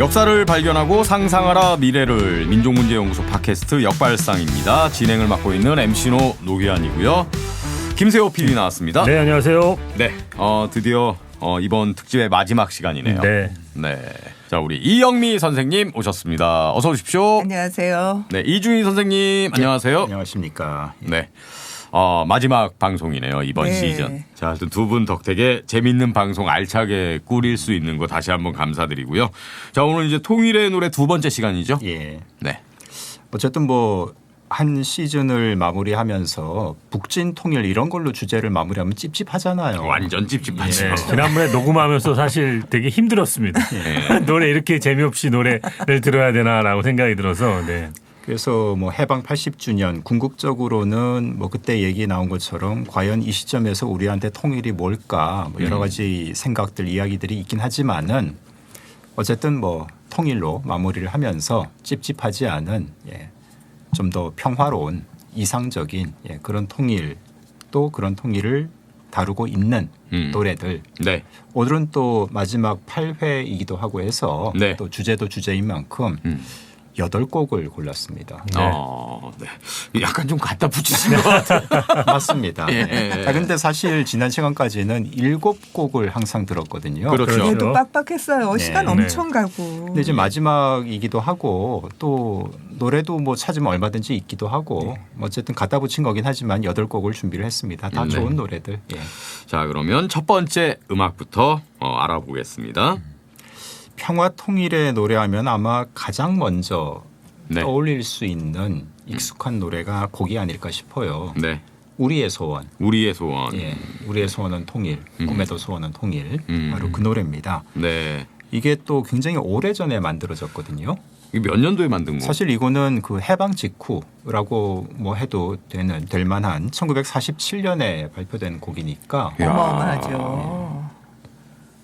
역사를 발견하고 상상하라 미래를 민족문제연구소 팟캐스트 역발상입니다. 진행을 맡고 있는 MC노 노기환이고요. 김세호 PD 나왔습니다. 네, 안녕하세요. 네, 드디어 이번 특집의 마지막 시간이네요. 네. 네. 자, 우리 이영미 선생님 오셨습니다. 어서 오십시오. 안녕하세요. 네, 이준희 선생님 안녕하세요. 안녕하십니까. 네. 마지막 방송이네요, 이번 네. 시즌. 자, 두 분 덕택에 재밌는 방송 알차게 꾸릴 수 있는 거 다시 한번 감사드리고요. 자, 오늘 이제 통일의 노래 두 번째 시간이죠? 예. 네. 어쨌든 한 시즌을 마무리하면서 북진 통일 이런 걸로 주제를 마무리하면 찝찝하잖아요. 완전 찝찝하죠. 네, 지난번에 녹음하면서 사실 되게 힘들었습니다. 노래 이렇게 재미없이 노래를 들어야 되나라고 생각이 들어서. 네. 그래서 해방 80주년 궁극적으로는 그때 얘기 나온 것처럼 과연 이 시점에서 우리한테 통일이 뭘까 여러 가지 생각들 이야기들이 있긴 하지만은 어쨌든 통일로 마무리를 하면서 찝찝하지 않은 좀 더 평화로운 이상적인 그런 통일 또 그런 통일을 다루고 있는 노래들. 네. 오늘은 또 마지막 8회이기도 하고 해서 네. 또 주제도 주제인 만큼 8곡을 골랐습니다. 네. 약간 좀 갖다 붙이신 것 같아요. 맞습니다. 예. 자, 근데 사실 지난 시간까지는 7곡을 항상 들었거든요. 그렇죠. 그래도 빡빡했어요. 네. 시간 엄청 가고. 근데 이제 마지막이기도 하고 또 노래도 찾으면 얼마든지 있기도 하고 어쨌든 갖다 붙인 거긴 하지만 8곡을 준비를 했습니다. 다 좋은 노래들. 예. 자, 그러면 첫 번째 음악부터 알아보겠습니다. 평화 통일의 노래하면 아마 가장 먼저 네. 떠올릴 수 있는 익숙한 노래가 곡이 아닐까 싶어요. 네. 우리의 소원. 우리의 소원. 예, 우리의 소원은 통일, 꿈에도 소원은 통일. 바로 그 노래입니다. 네. 이게 또 굉장히 오래전에 만들어졌거든요. 이게 몇 년도에 만든 거? 사실 이거는 그 해방 직후라고 해도 될 만한 1947년에 발표된 곡이니까. 어마어마하죠.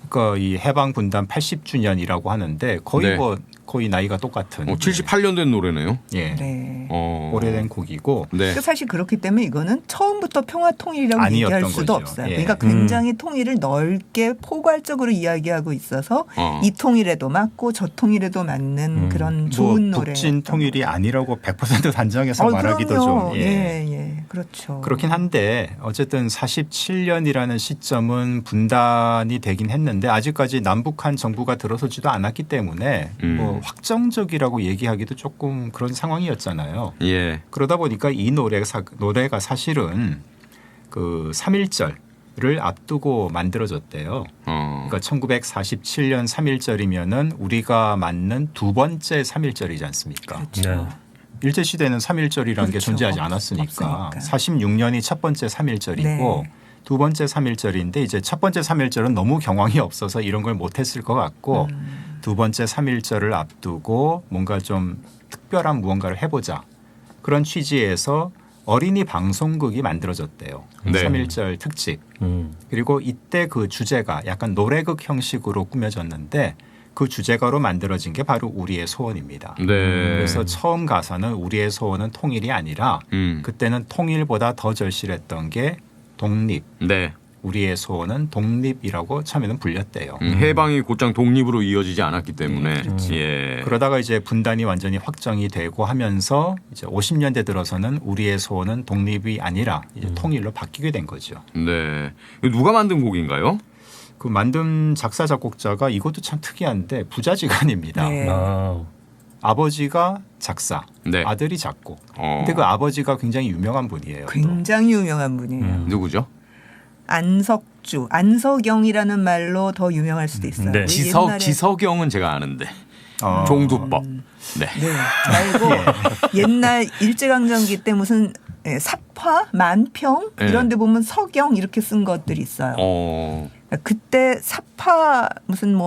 그러니까 이 해방 분단 80주년이라고 하는데 거의 네. 거의 나이가 똑같은. 78년 된 노래네요. 예. 네. 오래된 곡이고. 네. 사실 그렇기 때문에 이거는 처음부터 평화 통일이라고 아니었던 얘기할 수도 거죠. 없어요. 예. 그러니까 굉장히 통일을 넓게 포괄적으로 이야기하고 있어서 이 통일에도 맞고 저 통일에도 맞는 그런 좋은 노래. 북진 통일이 아니라고 100% 단정해서 말하기도 그럼요. 좀. 예, 그렇죠. 그렇긴 한데 어쨌든 47년이라는 시점은 분단이 되긴 했는데 아직까지 남북한 정부가 들어서지도 않았기 때문에 확정적이라고 얘기하기도 조금 그런 상황이었잖아요. 예. 그러다 보니까 이 노래가 사실은 그 3.1절을 앞두고 만들어졌대요. 그러니까 1947년 3.1절이면은 우리가 맞는 두 번째 3.1절이지 않습니까? 그렇죠. 네. 일제시대는 3.1절이라는 게 그렇죠. 존재하지 않았으니까 없으니까. 46년이 첫 번째 3.1절이고 네. 두 번째 3.1절인데 이제 첫 번째 3.1절은 너무 경황이 없어서 이런 걸 못했을 것 같고 두 번째 3.1절을 앞두고 뭔가 좀 특별한 무언가를 해보자. 그런 취지에서 어린이 방송국이 만들어졌대요. 네. 3.1절 특집. 그리고 이때 그 주제가 약간 노래극 형식으로 꾸며졌는데 그 주제가로 만들어진 게 바로 우리의 소원입니다. 네. 그래서 처음 가사는 우리의 소원은 통일이 아니라 그때는 통일보다 더 절실했던 게 독립. 네. 우리의 소원은 독립이라고 처음에는 불렸대요. 해방이 곧장 독립으로 이어지지 않았기 때문에. 예. 그러다가 이제 분단이 완전히 확정이 되고 하면서 이제 50년대 들어서는 우리의 소원은 독립이 아니라 이제 통일로 바뀌게 된 거죠. 네. 이거 누가 만든 곡인가요? 그 만든 작사 작곡자가 이것도 참 특이한데 부자지간입니다. 네. 아버지가 작사, 네. 아들이 작곡. 근데 그 아버지가 굉장히 유명한 분이에요. 또. 굉장히 유명한 분이에요. 누구죠? 안석주, 안석영이라는 말로 더 유명할 수도 있어요. 네. 우리 지석영은 제가 아는데. 종두법. 네. 네. 말고 옛날 일제강점기 때 무슨 삽화, 만평 이런 데 보면 석영 이렇게 쓴 것들이 있어요. 그때 삽화 무슨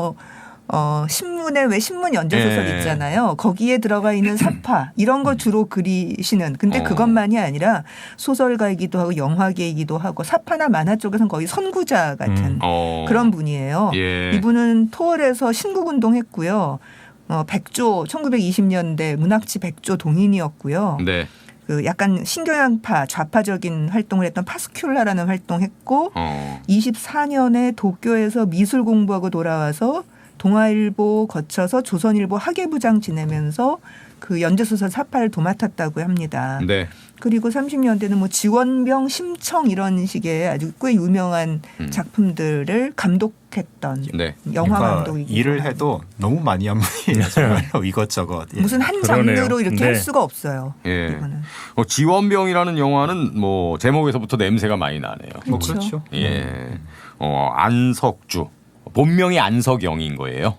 신문에 왜 신문 연재소설 있잖아요. 거기에 들어가 있는 삽화 이런 거 주로 그리시는. 근데 그것만이 아니라 소설가이기도 하고 영화계이기도 하고 삽화나 만화 쪽에서는 거의 선구자 같은 그런 분이에요. 예. 이분은 토월에서 신국운동했고요. 백조 1920년대 문학지 백조 동인이었고요. 네. 그 약간 신경향파 좌파적인 활동을 했던 파스큘라라는 활동했고 24년에 도쿄에서 미술 공부하고 돌아와서 동아일보 거쳐서 조선일보 학예부장 지내면서 그 연재소설 사파를 도맡았다고 합니다. 네. 그리고 30년대는 뭐 지원병, 심청 이런 식의 아주 꽤 유명한 작품들을 감독했던 네. 영화 그러니까 감독이기도 일을 하고. 해도 너무 많이 한 분이에요. 정말로 이것저것. 예. 무슨 한 그러네요. 장르로 이렇게 네. 할 수가 없어요. 예. 이거는. 지원병이라는 영화는 뭐 제목에서부터 냄새가 많이 나네요. 뭐 그렇죠. 그렇죠. 예. 안석주. 본명이 안석영인 거예요.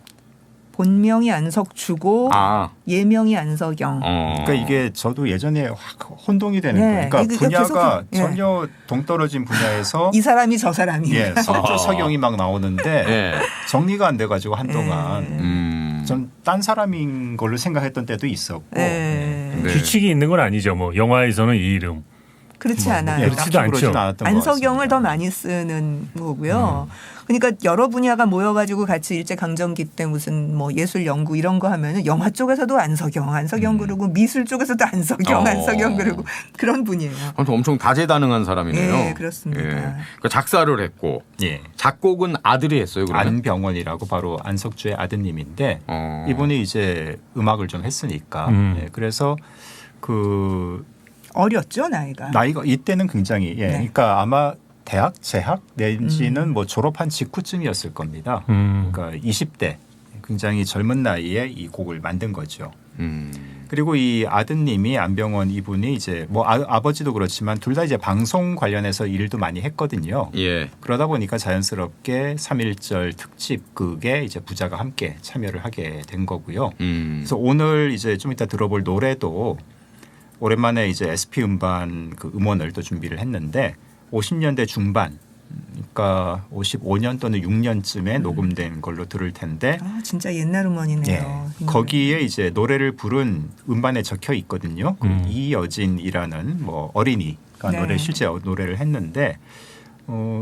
본명이 안석주고 아. 예명이 안석영. 그러니까 이게 저도 예전에 확 혼동이 되는 네. 거예요. 그러니까 이게 분야가 계속, 예. 전혀 동떨어진 분야에서 이 사람이 저 사람이. 예, 석조 석영이 막 나오는데 예. 정리가 안 돼가지고 한동안 네. 전 딴 사람인 걸로 생각했던 때도 있었고 네. 네. 규칙이 있는 건 아니죠. 뭐 영화에서는 이 이름. 그렇지 않아요. 예, 그렇지도 딱히 그러진 않죠. 않았던 것 안석영을 같습니다. 더 많이 쓰는 거고요. 그러니까 여러 분야가 모여가지고 같이 일제강점기 때 무슨 뭐 예술 연구 이런 거 하면은 영화 쪽에서도 안석영 그러고 미술 쪽에서도 안석영 그러고 그런 분이에요. 아무튼 엄청 다재다능한 사람이네요. 예, 그렇습니다. 그러니까 작사를 했고 예. 작곡은 아들이 했어요. 그러면? 안병원이라고 바로 안석주의 아드님인데 이분이 이제 음악을 좀 했으니까 예, 그래서 그 어렸죠 나이가. 나이가 이때는 굉장히 예, 네. 그러니까 아마 대학 재학 내지는 뭐 졸업한 직후쯤이었을 겁니다. 그러니까 20대 굉장히 젊은 나이에 이 곡을 만든 거죠. 그리고 이 아드님이 안병원 이분이 이제 뭐 아버지도 그렇지만 둘 다 이제 방송 관련해서 일도 많이 했거든요. 예. 그러다 보니까 자연스럽게 3.1절 특집극에 이제 부자가 함께 참여를 하게 된 거고요. 그래서 오늘 이제 좀 이따 들어볼 노래도 오랜만에 이제 SP 음반 그 음원을 또 준비를 했는데 50년대 중반 그러니까 55년 또는 6년쯤에 녹음된 걸로 들을 텐데 아, 진짜 옛날 음원이네요. 예, 거기에 이제 노래를 부른 음반에 적혀 있거든요. 그 이여진이라는 뭐 어린이가 네. 실제 노래를 했는데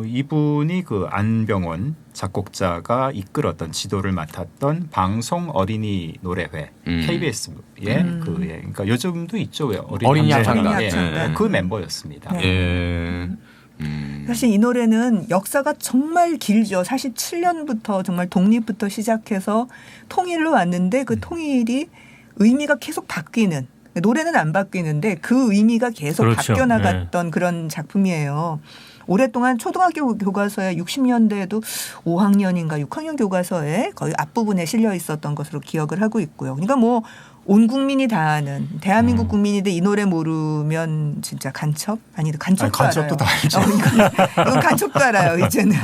이분이 그 안병원 작곡자가 이끌었던 지도를 맡았던 방송 어린이 노래회 KBS의 그러니까 요즘도 있죠. 왜 어린이 합창단. 예, 합창단. 그 멤버였습니다. 네. 예. 사실 이 노래는 역사가 정말 길죠. 47년부터 정말 독립부터 시작해서 통일로 왔는데 그 통일이 의미가 계속 바뀌는 노래는 안 바뀌는데 그 의미가 계속 그렇죠. 바뀌어 나갔던 그런 작품이에요. 오랫동안 초등학교 교과서에 60년대에도 5학년인가 6학년 교과서에 거의 앞부분에 실려 있었던 것으로 기억을 하고 있고요. 그러니까 뭐 온 국민이 다 아는 대한민국 국민인데 이 노래 모르면 진짜 간첩? 아니 간첩도 간첩도 다 알죠. 이건 간첩도 알아요 이제는.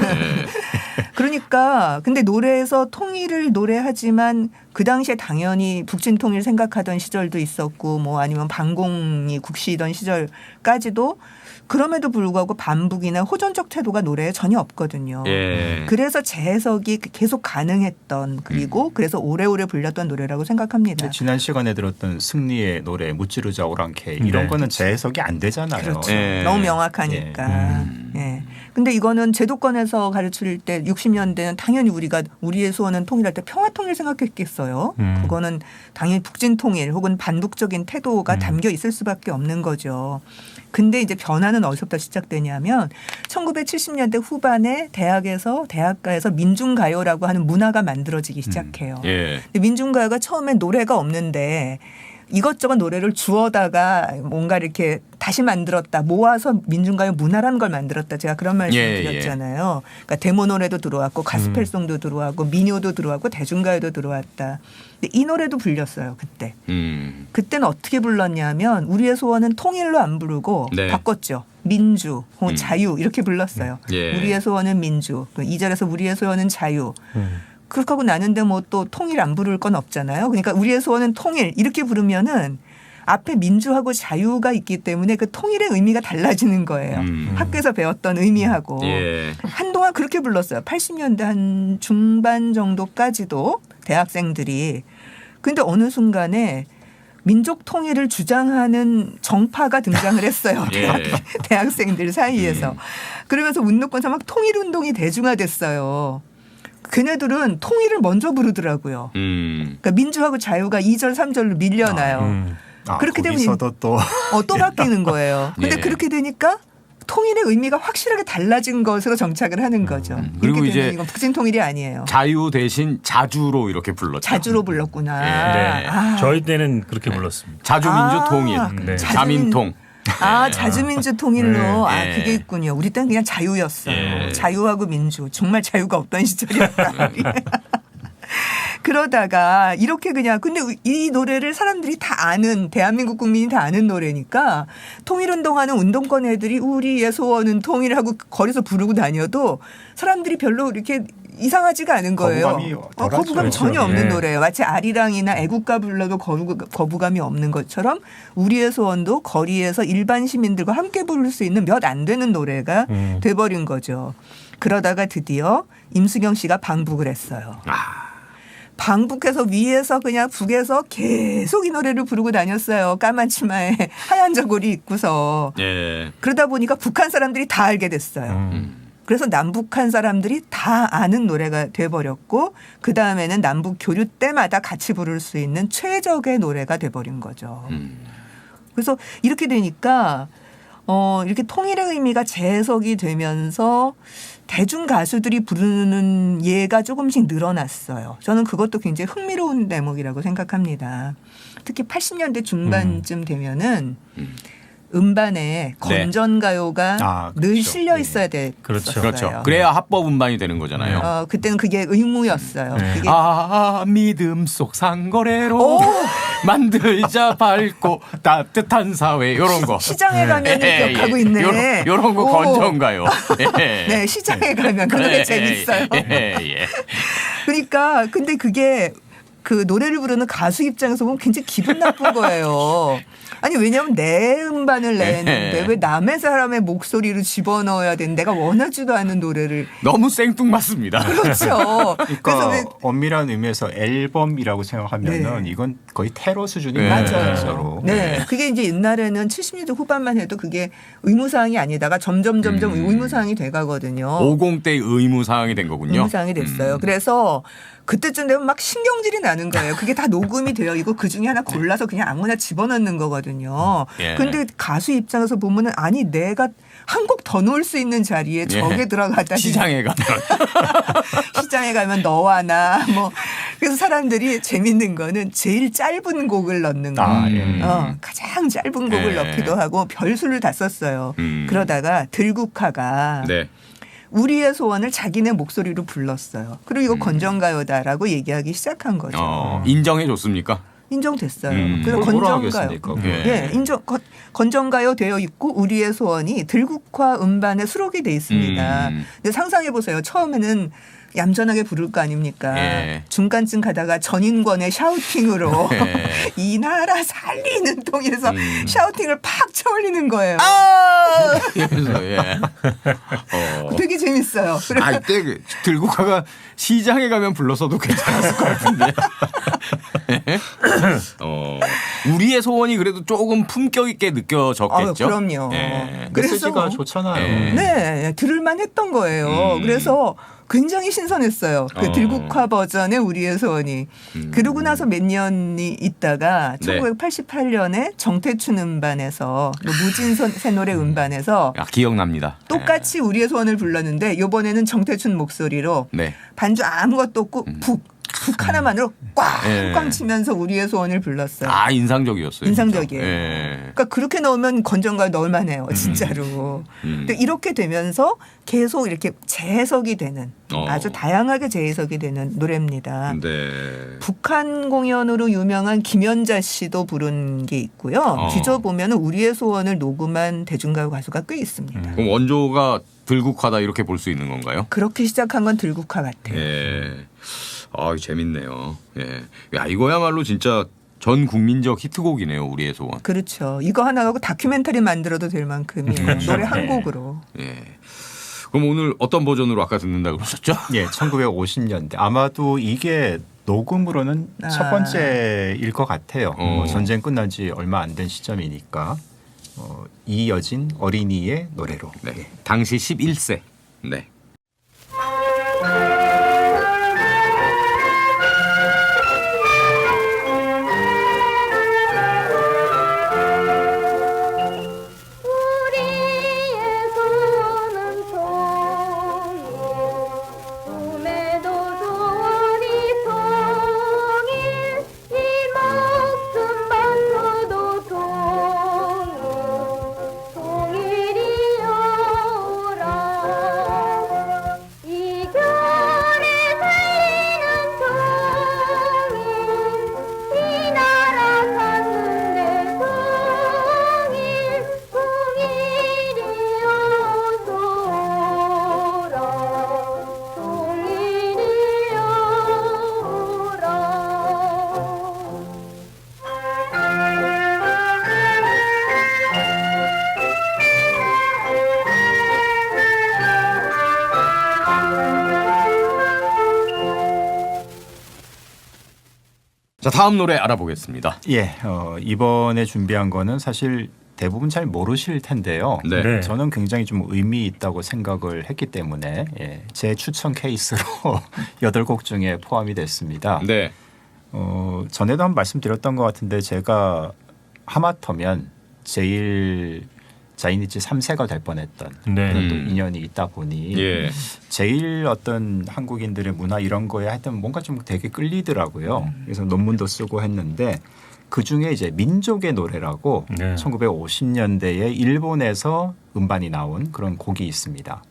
그러니까 근데 노래에서 통일을 노래하지만 그 당시에 당연히 북진 통일 생각하던 시절도 있었고 뭐 아니면 반공이 국시이던 시절까지도 그럼에도 불구하고 반북이나 호전적 태도가 노래에 전혀 없거든요. 예. 그래서 재해석이 계속 가능했던 그리고 그래서 오래오래 불렸던 노래라고 생각합니다. 지난 시간에 들었던 승리의 노래 무찌르자 오랑캐 이런 네. 거는 재해석이 안 되잖아요. 그렇죠. 예. 너무 명확하니까. 예. 근데 이거는 제도권에서 가르칠 때 60년대는 당연히 우리가 우리의 소원은 통일할 때 평화통일 생각했겠어요. 그거는 당연히 북진통일 혹은 반북적인 태도가 담겨 있을 수밖에 없는 거죠. 근데 이제 변화는 어디서부터 시작되냐면 1970년대 후반에 대학가에서 민중가요라고 하는 문화가 만들어지기 시작해요. 예. 근데 민중가요가 처음엔 노래가 없는데 이것저것 노래를 주워다가 뭔가 이렇게 다시 만들었다. 모아서 민중가요 문화라는 걸 만들었다. 제가 그런 말씀 예, 드렸잖아요. 그러니까 데모 노래도 들어왔고 가스펠송도 들어왔고 민요도 들어왔고 대중가요도 들어왔다. 근데 이 노래도 불렸어요. 그때. 그때는 어떻게 불렀냐면 우리의 소원은 통일로 안 부르고 네. 바꿨죠. 민주, 혹은 자유 이렇게 불렀어요. 예. 우리의 소원은 민주. 2절에서 우리의 소원은 자유. 그렇게 하고 나는데 뭐 또 통일 안 부를 건 없잖아요. 그러니까 우리의 소원은 통일 이렇게 부르면은 앞에 민주하고 자유가 있기 때문에 그 통일의 의미가 달라지는 거예요. 학교에서 배웠던 의미하고. 예. 한동안 그렇게 불렀어요. 80년대 한 중반 정도까지도 대학생들이. 근데 어느 순간에 민족 통일을 주장하는 정파가 등장을 했어요. 예. 대학생들 사이에서. 그러면서 운동권에서 막 통일운동이 대중화됐어요. 걔네들은 통일을 먼저 부르더라고요. 그러니까 민주하고 자유가 2절, 3절로 밀려나요. 그렇게 되면 거기서도 또 또 바뀌는 거예요. 근데 예. 그렇게 되니까 통일의 의미가 확실하게 달라진 것으로 정착을 하는 거죠. 그리고 이렇게 이제 되면 이건 북진 통일이 아니에요. 자유 대신 자주로 이렇게 불렀죠. 자주로 불렀구나. 네. 아. 저희 때는 그렇게 불렀습니다. 자주민주 아, 통일, 네. 자민통. 자주민주 통일로 네. 그게 있군요. 우리 때는 그냥 자유였어요. 네. 자유하고 민주 정말 자유가 없던 시절이었다. 그러다가 이렇게 그냥 근데 이 노래를 사람들이 다 아는 대한민국 국민이 다 아는 노래니까 통일운동하는 운동권 애들이 우리의 소원은 통일하고 거리에서 부르고 다녀도 사람들이 별로 이렇게 이상하지가 않은 거예요. 거부감이 덜하죠. 거부감 전혀 그렇죠. 없는 예. 노래예요. 마치 아리랑이나 애국가 불러도 거부감이 없는 것처럼 우리의 소원도 거리에서 일반 시민들과 함께 부를 수 있는 몇 안 되는 노래가 돼버린 거죠. 그러다가 드디어 임수경 씨가 방북을 했어요. 방북해서 위에서 그냥 북에서 계속 이 노래를 부르고 다녔어요. 까만 치마에 하얀 저고리 입고서. 예. 그러다 보니까 북한 사람들이 다 알게 됐어요. 그래서 남북한 사람들이 다 아는 노래가 돼버렸고 그다음에는 남북 교류 때마다 같이 부를 수 있는 최적의 노래가 돼버린 거죠. 그래서 이렇게 되니까 이렇게 통일의 의미가 재해석이 되면서 대중 가수들이 부르는 예가 조금씩 늘어났어요. 저는 그것도 굉장히 흥미로운 대목이라고 생각합니다. 특히 80년대 중반쯤 되면은 음반에 건전가요가 늘 그렇죠. 실려 있어야 됐어요. 그렇죠. 그래야 합법 음반이 되는 거잖아요. 그때는 그게 의무였어요. 네. 그게 믿음 속 상거래로 오! 만들자 밝고 따뜻한 사회 이런 거. 시장에 가면 기억하고 있네. 요런 거 오. 건전가요. 네, 시장에 가면 그 노래 재밌어요. 예. 그러니까 근데 그게 그 노래를 부르는 가수 입장에서 보면 굉장히 기분 나쁜 거예요. 아니 왜냐하면 내 음반을 냈는데 왜 남의 사람의 목소리를 집어넣어야 되는 내가 원하지도 않은 노래를 너무 생뚱맞습니다. 그렇죠. 그래서 그러니까 왜 엄밀한 의미에서 앨범이라고 생각하면은 네. 이건 거의 테러 수준이 네. 맞아요. 서로. 네. 그게 이제 옛날에는 70년대 후반만 해도 그게 의무사항이 아니다가 점점 의무사항이 돼가거든요. 50대 의무사항이 된 거군요. 의무사항이 됐어요. 그래서 그때쯤 되면 막 신경질이 나는 거예요. 그게 다 녹음이 되어 있고 그 중에 하나 골라서 그냥 아무나 집어넣는 거거든요. 예. 근데 가수 입장에서 보면은 아니 내가 한 곡 더 넣을 수 있는 자리에 저게 들어가다니 시장에 가면. 시장에 가면 너와 나 뭐 그래서 사람들이 재밌는 거는 제일 짧은 곡을 넣는 거예요. 가장 짧은 곡을 예. 넣기도 하고 별수를 다 썼어요. 그러다가 들국화가 네. 우리의 소원을 자기네 목소리로 불렀어요. 그리고 이거 건전가요다라고 얘기하기 시작한 거죠. 인정해 줬습니까? 인정됐어요. 그래서 그걸 뭐라 건전가요. 하겠습니까? 예, 건전가요 되어 있고 우리의 소원이 들국화 음반에 수록이 돼 있습니다. 근데 상상해 보세요. 처음에는 얌전하게 부를 거 아닙니까? 예. 중간쯤 가다가 전인권의 샤우팅으로 예. 이 나라 살리는 통에서 샤우팅을 팍 쳐올리는 거예요. 그래서 예. 되게 재밌어요. 그래서 이때 그 들국화가 시장에 가면 불렀어도 괜찮았을 것 같은데. 우리의 소원이 그래도 조금 품격 있게 느껴졌겠죠. 그럼요. 예. 메시지가 좋잖아요. 네, 들을만 했던 거예요. 그래서 굉장히 신선했어요. 그 들국화 버전의 우리의 소원이. 그러고 나서 몇 년이 있다가 네. 1988년에 정태춘 음반에서 무진선 새노래 음반에서 기억납니다. 똑같이 우리의 소원을 불렀는데 이번에는 정태춘 목소리로 네. 반주 아무것도 없고 북 하나만으로 예. 꽝꽝 치면서 우리의 소원을 불렀어요. 인상적이었어요. 인상적이에요. 진짜. 예. 그러니까 그렇게 넣으면 건전가요 넣을만해요. 진짜로. 근데 이렇게 되면서 계속 이렇게 재해석이 되는 아주 다양하게 재해석이 되는 노래입니다. 네. 북한 공연으로 유명한 김연자 씨도 부른 게 있고요. 뒤져보면 우리의 소원을 녹음한 대중가요 가수가 꽤 있습니다. 그럼 원조가 들국화다 이렇게 볼 수 있는 건가요? 그렇게 시작한 건 들국화 같아요. 예. 재밌네요. 예. 야, 이거야말로 진짜 전 국민적 히트곡이네요. 우리의 소원. 그렇죠. 이거 하나 하고 다큐멘터리 만들어도 될 만큼이에요. 노래 한 곡으로. 예. 그럼 오늘 어떤 버전으로 아까 듣는다고 그러셨죠? 예, 1950년대 아마도 이게 녹음으로는 첫 번째일 것 같아요. 전쟁 끝난 지 얼마 안 된 시점이니까 이여진 어린이의 노래로. 네. 당시 11세. 네. 우리의 자, 다음 노래 알아보겠습니다. 예, 이번에 준비한 거는 사실 대부분 잘 모르실 텐데요. 네. 네. 저는 굉장히 좀 의미 있다고 생각을 했기 때문에 제 추천 케이스로 8곡 중에 포함이 됐습니다. 네. 전에도 한번 말씀드렸던 것 같은데 제가 하마터면 제일 자이니치 3세가 될 뻔했던 네. 그런 또 인연이 있다 보니 예. 제일 어떤 한국인들의 문화 이런 거에 하여튼 뭔가 좀 되게 끌리더라고요. 그래서 논문도 쓰고 했는데 그중에 이제 민족의 노래라고 네. 1950년대에 일본에서 음반이 나온 그런 곡이 있습니다.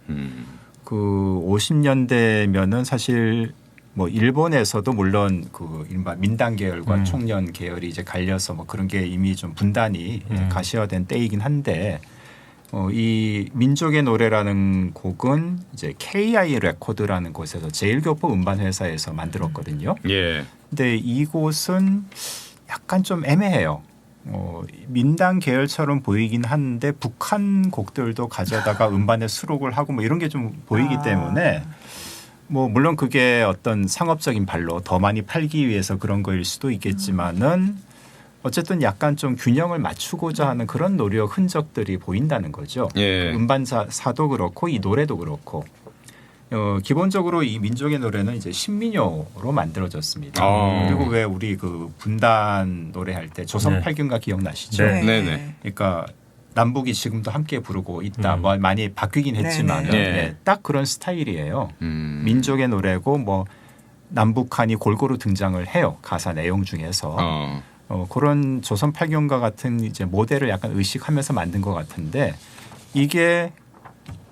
그 50년대면은 사실 뭐 일본에서도 물론 그 이른바 민당 계열과 총련 계열이 이제 갈려서 뭐 그런 게 이미 좀 분단이 가시화된 때이긴 한데 이 민족의 노래라는 곡은 이제 KI 레코드라는 곳에서 제일교포 음반 회사에서 만들었거든요. 예. 근데 이곳은 약간 좀 애매해요. 민당 계열처럼 보이긴 하는데 북한 곡들도 가져다가 음반에 수록을 하고 뭐 이런 게 좀 보이기 때문에 뭐 물론 그게 어떤 상업적인 발로 더 많이 팔기 위해서 그런 거일 수도 있겠지만은 어쨌든 약간 좀 균형을 맞추고자 하는 그런 노력 흔적들이 보인다는 거죠. 예. 음반사도 그렇고 이 노래도 그렇고 기본적으로 이 민족의 노래는 이제 신민요로 만들어졌습니다. 그리고 왜 우리 그 분단 노래할 때 조선 네. 팔경가 기억나시죠? 네. 네네. 그러니까 남북이 지금도 함께 부르고 있다. 뭐 많이 바뀌긴 했지만 네네. 딱 그런 스타일이에요. 민족의 민족의 노래고 뭐 남북한이 골고루 등장을 해요. 가사 내용 중에서. 그런 조선 팔경가 같은 이제 모델을 약간 의식하면서 만든 것 같은데 이게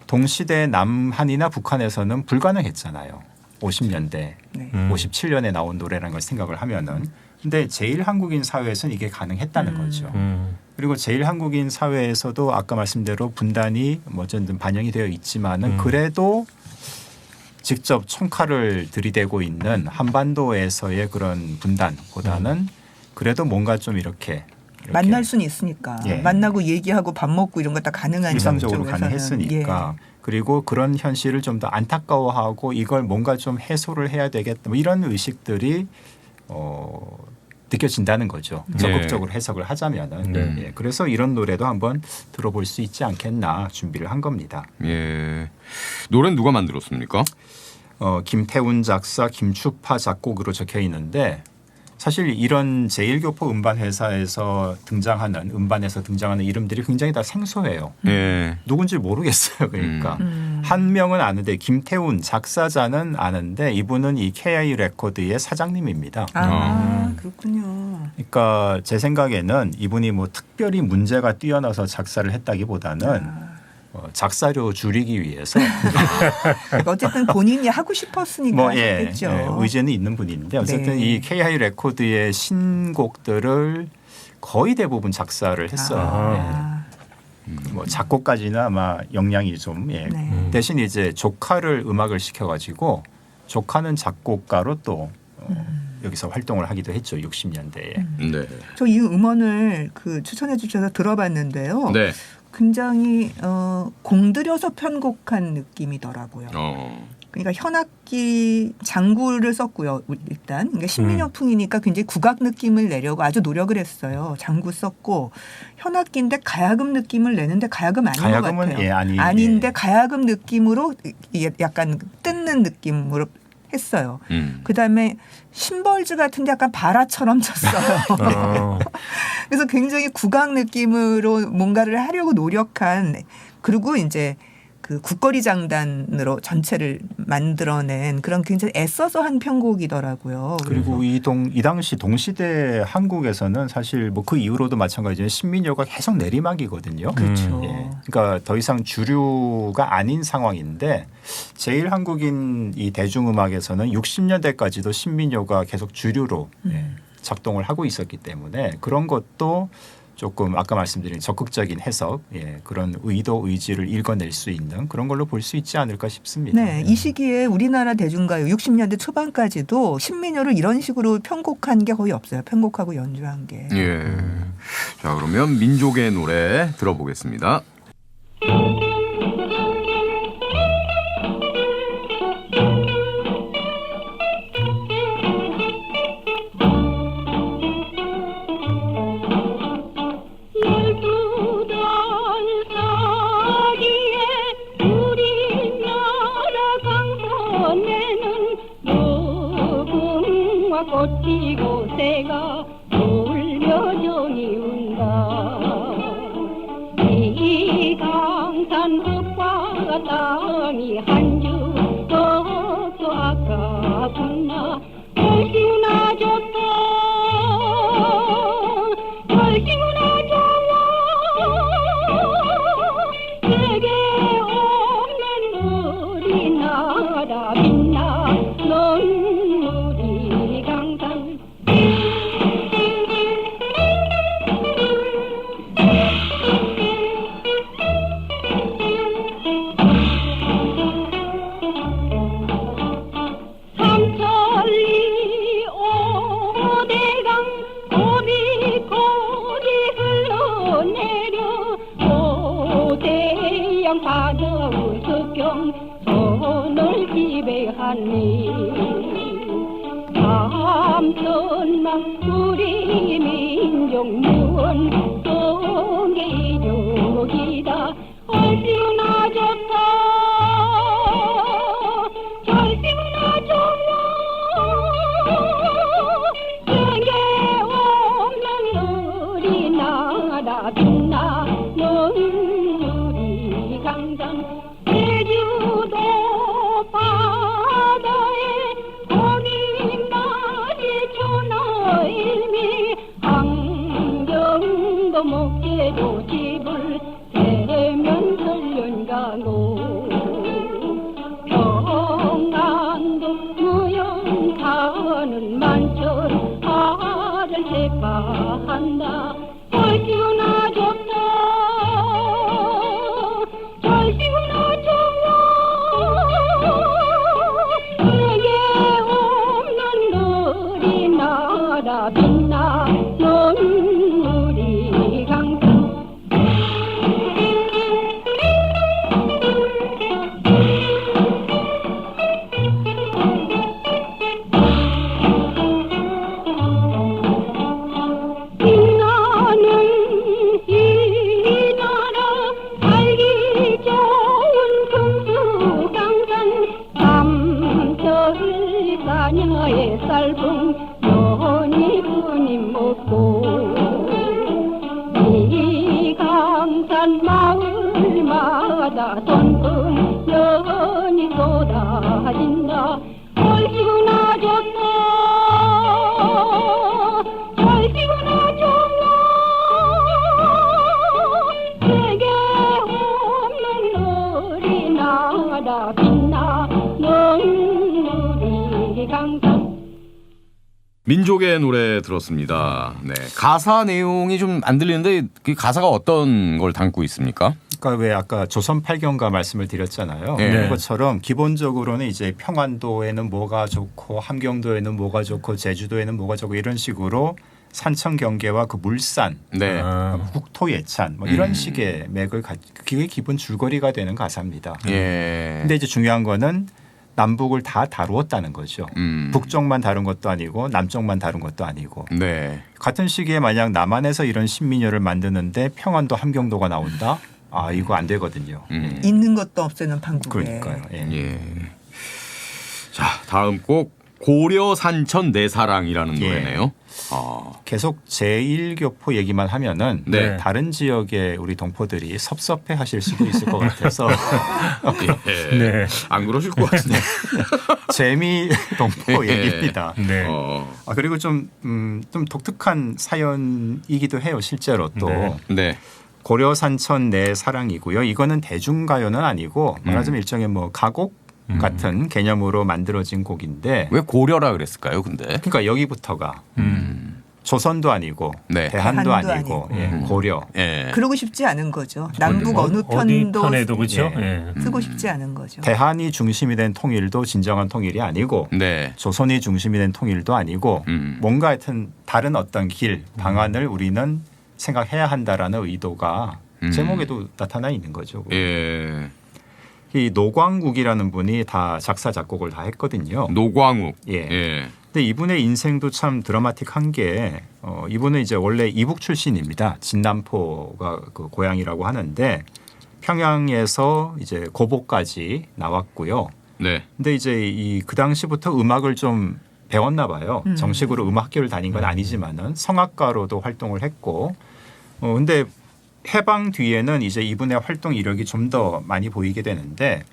동시대 남한이나 북한에서는 불가능했잖아요. 50년대, 네. 57년에 나온 노래라는 걸 생각을 하면은. 근데 제일 한국인 사회에서는 이게 가능했다는 거죠. 그리고 제일 한국인 사회에서도 아까 말씀대로 분단이 뭐 어쨌든 반영이 되어 있지만은 그래도 직접 총칼을 들이대고 있는 한반도에서의 그런 분단보다는 그래도 뭔가 좀 이렇게 만날 수는 있으니까 예. 만나고 얘기하고 밥 먹고 이런 거 다 가능한 일상적으로 쪽에서는. 가능했으니까 예. 그리고 그런 현실을 좀 더 안타까워하고 이걸 뭔가 좀 해소를 해야 되겠다 뭐 이런 의식들이 느껴진다는 거죠. 네. 적극적으로 해석을 하자면은 네. 예, 그래서 이런 노래도 한번 들어볼 수 있지 않겠나 준비를 한 겁니다. 예. 노래는 누가 만들었습니까? 김태훈 작사, 김추파 작곡으로 적혀 있는데 사실 이런 제1교포 음반 회사에서 등장하는 음반에서 등장하는 이름들이 굉장히 다 생소해요. 예. 누군지 모르겠어요. 그러니까 한 명은 아는데 김태훈 작사자는 아는데 이분은 이 KI 레코드의 사장님입니다. 그렇군요. 그러니까 제 생각에는 이분이 뭐 특별히 문제가 뛰어나서 작사를 했다기보다는 작사료 줄이기 위해서 어쨌든 본인이 하고 싶었으니까 뭐 했겠죠. 의지는 있는 분인데 어쨌든 네. 이 KI 레코드의 신곡들을 거의 대부분 작사를 했어요. 뭐 작곡까지는 아마 역량이 좀 네. 대신 이제 조카를 음악을 시켜가지고 조카는 작곡가로 또 여기서 활동을 하기도 했죠. 60년대에. 네. 저 이 음원을 그 추천해 주셔서 들어봤는데요. 네. 굉장히 공들여서 편곡한 느낌이더라고요. 그러니까 현악기 장구를 썼고요. 일단 그러니까 신민요풍이니까 굉장히 국악 느낌을 내려고 아주 노력을 했어요. 장구 썼고 현악기인데 가야금 느낌을 내는데 가야금 아닌 가야금은 것 같아요. 아닌데 가야금 느낌으로 약간 뜯는 느낌으로 했어요. 그다음에 심벌즈 같은데 약간 바라처럼 쳤어요. 그래서 굉장히 국악 느낌으로 뭔가를 하려고 노력한 그리고 이제 그 국거리 장단으로 전체를 만들어낸 그런 굉장히 애써서 한 편곡이더라고요. 그리고 이 당시 동시대 한국에서는 사실 뭐 그 이후로도 마찬가지로 신민요가 계속 내리막이거든요. 그렇죠. 그러니까 더 이상 주류가 아닌 상황인데 제일 한국인 이 대중음악에서는 60년대까지도 신민요가 계속 주류로 작동을 하고 있었기 때문에 그런 것도 조금 아까 말씀드린 적극적인 해석, 그런 의도, 의지를 읽어낼 수 있는 그런 걸로 볼 수 있지 않을까 싶습니다. 네, 이 시기에 우리나라 대중가요 60년대 초반까지도 신민요를 이런 식으로 편곡한 게 거의 없어요. 편곡하고 연주한 게. 예. 자, 그러면 민족의 노래 들어보겠습니다. 봄비가 꽃피고 새가 울며 종이 운다. 이 강산 흙과 땅이 한주 덕도 아까구나. 얼씨구나 좋다. 얼씨구나 좋아. 세계 없는 우리나라 빛나 눈물이 강산. 삼천리 오대강 고비고비 흘러내려 오대양 바다의 습경 손을 지배하니 삼천만 우리 민족 무언 동계 이족이다. 얼씨구나 좋다. 절씨구나 좋아. 세계 없는 우리나라 빛나 눈물이 강산. 제주도 바다에 고기말이 천하일미. 안경도 목재도 집을 대면 설련가고. 평안도 무용사는 만천 알을 제파한다. 얼씨구나 좋다. 절씨구나 좋아. 세계 없는 우리나라 빛나 눈물이 강산. 빛나는 이 나라 살기 좋은 금수강산. 남절사녀의 쌀붕 연이 부님 먹고. 이 강산 마을마다 돈금 연이 쏟아진다. 얼씨구나 좋다. 절씨구나 좋아. 세계 없는 우리나라 빛나 눈물이 강산. 민족의 노래 들었습니다. 네. 가사 내용이 좀 안 들리는데 그 가사가 어떤 걸 담고 있습니까? 그러니까 왜 아까 조선 팔경가 말씀을 드렸잖아요. 네. 그런 것처럼 기본적으로는 이제 평안도에는 뭐가 좋고 함경도에는 뭐가 좋고 제주도에는 뭐가 좋고 이런 식으로 산천 경계와 그 물산, 네. 국토 예찬 뭐 이런 식의 맥을 그게 기본 줄거리가 되는 가사입니다. 예. 근데 이제 중요한 거는 남북을 다 다루었다는 거죠. 북쪽만 다룬 것도 아니고 남쪽만 다룬 것도 아니고. 네. 같은 시기에 만약 남한에서 이런 신민요를 만드는데 평안도 함경도가 나온다? 아 이거 안 되거든요. 있는 것도 없애는 판국에. 그러니까요. 예. 예. 자, 다음 곡 고려 산천 내 사랑이라는 예. 노래네요. 계속 제1교포 얘기만 하면은 네. 다른 지역의 우리 동포들이 섭섭해 하실 수도 있을 것 같아서 예. 네. 안 그러실 것 같은데. 재미 동포 예. 얘기입니다. 네. 그리고 좀 독특한 사연이기도 해요. 실제로 또. 네. 네. 고려 산천 내 사랑이고요. 이거는 대중가요는 아니고 말하자면 일종의 뭐 가곡 같은 개념으로 만들어진 곡인데 왜 고려라 그랬을까요, 근데? 그러니까 여기부터가 조선도 아니고 네. 대한도 대한도 아니고 아니고. 예, 고려. 예. 그러고 싶지 않은 거죠. 남북 어느 어디 편도 편에도 그렇죠. 예. 예. 쓰고 싶지 않은 거죠. 대한이 중심이 된 통일도 진정한 통일이 아니고 네. 조선이 중심이 된 통일도 아니고 뭔가 하여튼 다른 어떤 길 방안을 우리는 생각해야 한다라는 의도가 제목에도 나타나 있는 거죠. 예. 이 노광국이라는 분이 다 작사 작곡을 다 했거든요. 노광욱. 예. 예. 근데 이분의 인생도 참 드라마틱한 게 이분은 이제 원래 이북 출신입니다. 진남포가 그 고향이라고 하는데 평양에서 이제 고보까지 나왔고요. 네. 근데 이제 이 그 당시부터 음악을 좀 배웠나 봐요. 정식으로 음악 학교를 다닌 건 아니지만은 성악가로도 활동을 했고 근데 해방 뒤에는 이제 이분의 활동 이력이 좀 더 많이 보이게 되는데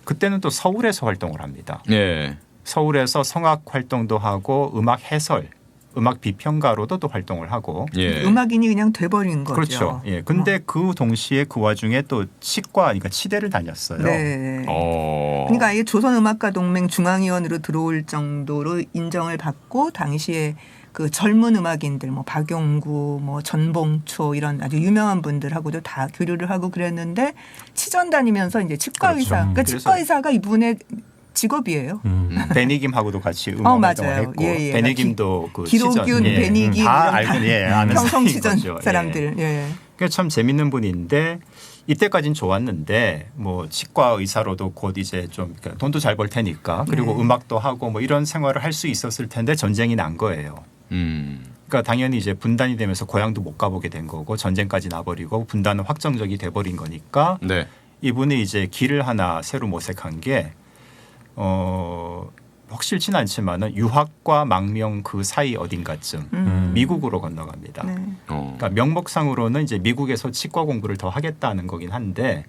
그때는 또 서울에서 활동을 합니다. 예. 서울에서 성악 활동도 하고 음악 해설, 음악 비평가로도 또 활동을 하고 예. 음악인이 그냥 돼버린 거죠. 그렇죠. 예. 근데 그 동시에 그 와중에 또 치과, 그러니까 치대를 다녔어요. 네. 어. 그러니까 아예 조선음악가동맹 중앙위원으로 들어올 정도로 인정을 받고 당시에 그 젊은 음악인들 뭐 박용구, 뭐 전봉초 이런 아주 유명한 분들하고도 다 교류를 하고 그랬는데 치전 다니면서 이제 치과 그렇죠. 의사, 그러니까 그래서- 치과 의사가 이분의 직업이에요. 베니김하고도 같이 음악 활동을 맞아요. 했고 예, 예. 베니김도 그 기록윤, 치전, 예. 베니김 다 이런 알고 예, 아는 평성 사이인 치전 거죠. 예. 사람들. 예. 그게 참 재밌는 분인데 이때까지는 좋았는데 뭐 치과 의사로도 곧 이제 좀 그러니까 돈도 잘 벌 테니까 그리고 네. 음악도 하고 뭐 이런 생활을 할 수 있었을 텐데 전쟁이 난 거예요. 그러니까 당연히 이제 분단이 되면서 고향도 못 가보게 된 거고 전쟁까지 나버리고 분단은 확정적이 돼버린 거니까 네. 이분이 이제 길을 하나 새로 모색한 게 확실치는 않지만은 유학과 망명 그 사이 어딘가쯤 미국으로 건너갑니다. 네. 그러니까 명목상으로는 이제 미국에서 치과 공부를 더 하겠다는 거긴 한데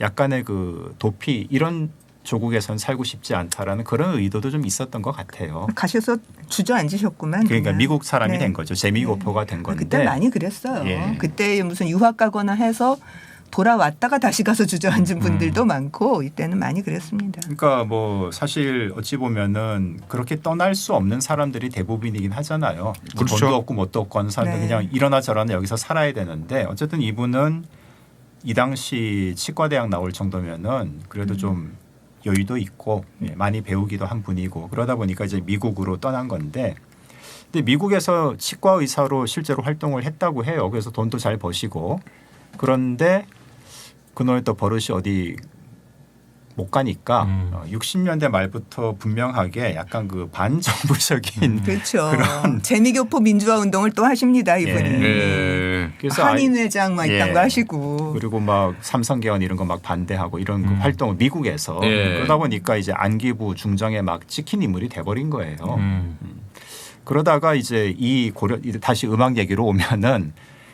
약간의 그 도피 이런 조국에선 살고 싶지 않다라는 그런 의도도 좀 있었던 것 같아요. 가셔서 주저앉으셨구만. 그러니까 그냥. 미국 사람이 네. 된 거죠. 재미고표가 된 건데. 그때 많이 그랬어요. 예. 그때 무슨 유학 가거나 해서 돌아왔다가 다시 가서 주저앉은 분들도 많고 이때는 많이 그랬습니다. 그러니까 뭐 사실 어찌 보면은 그렇게 떠날 수 없는 사람들이 대부분이긴 하잖아요. 뭐 그렇죠. 돈도 없고 뭣도 없고 하는 사람들 네. 그냥 이러나 저러나 여기서 살아야 되는데 어쨌든 이분은 이 당시 치과대학 나올 정도면은 그래도 좀 여유도 있고 많이 배우기도 한 분이고 그러다 보니까 이제 미국으로 떠난 건데 근데 미국에서 치과 의사로 실제로 활동을 했다고 해요. 그래서 돈도 잘 버시고 그런데 그놈의 또 버릇이 어디 못 가니까 60년대 말부터 분명하게 약간 그 반정부적인 그렇죠. 재미교포 민주화 운동을 또 하십니다 이분이. 예. 그래서 한인회장 막 이딴 예. 거 하시고. 그리고 막 삼성개헌 이런 거 막 반대하고 이런 그 활동을 미국에서 예. 그러다 보니까 이제 안기부 중정에 막 찍힌 인물이 돼버린 거예요. 그러다가 이제 이 고려 다시 음악 얘기로 오면은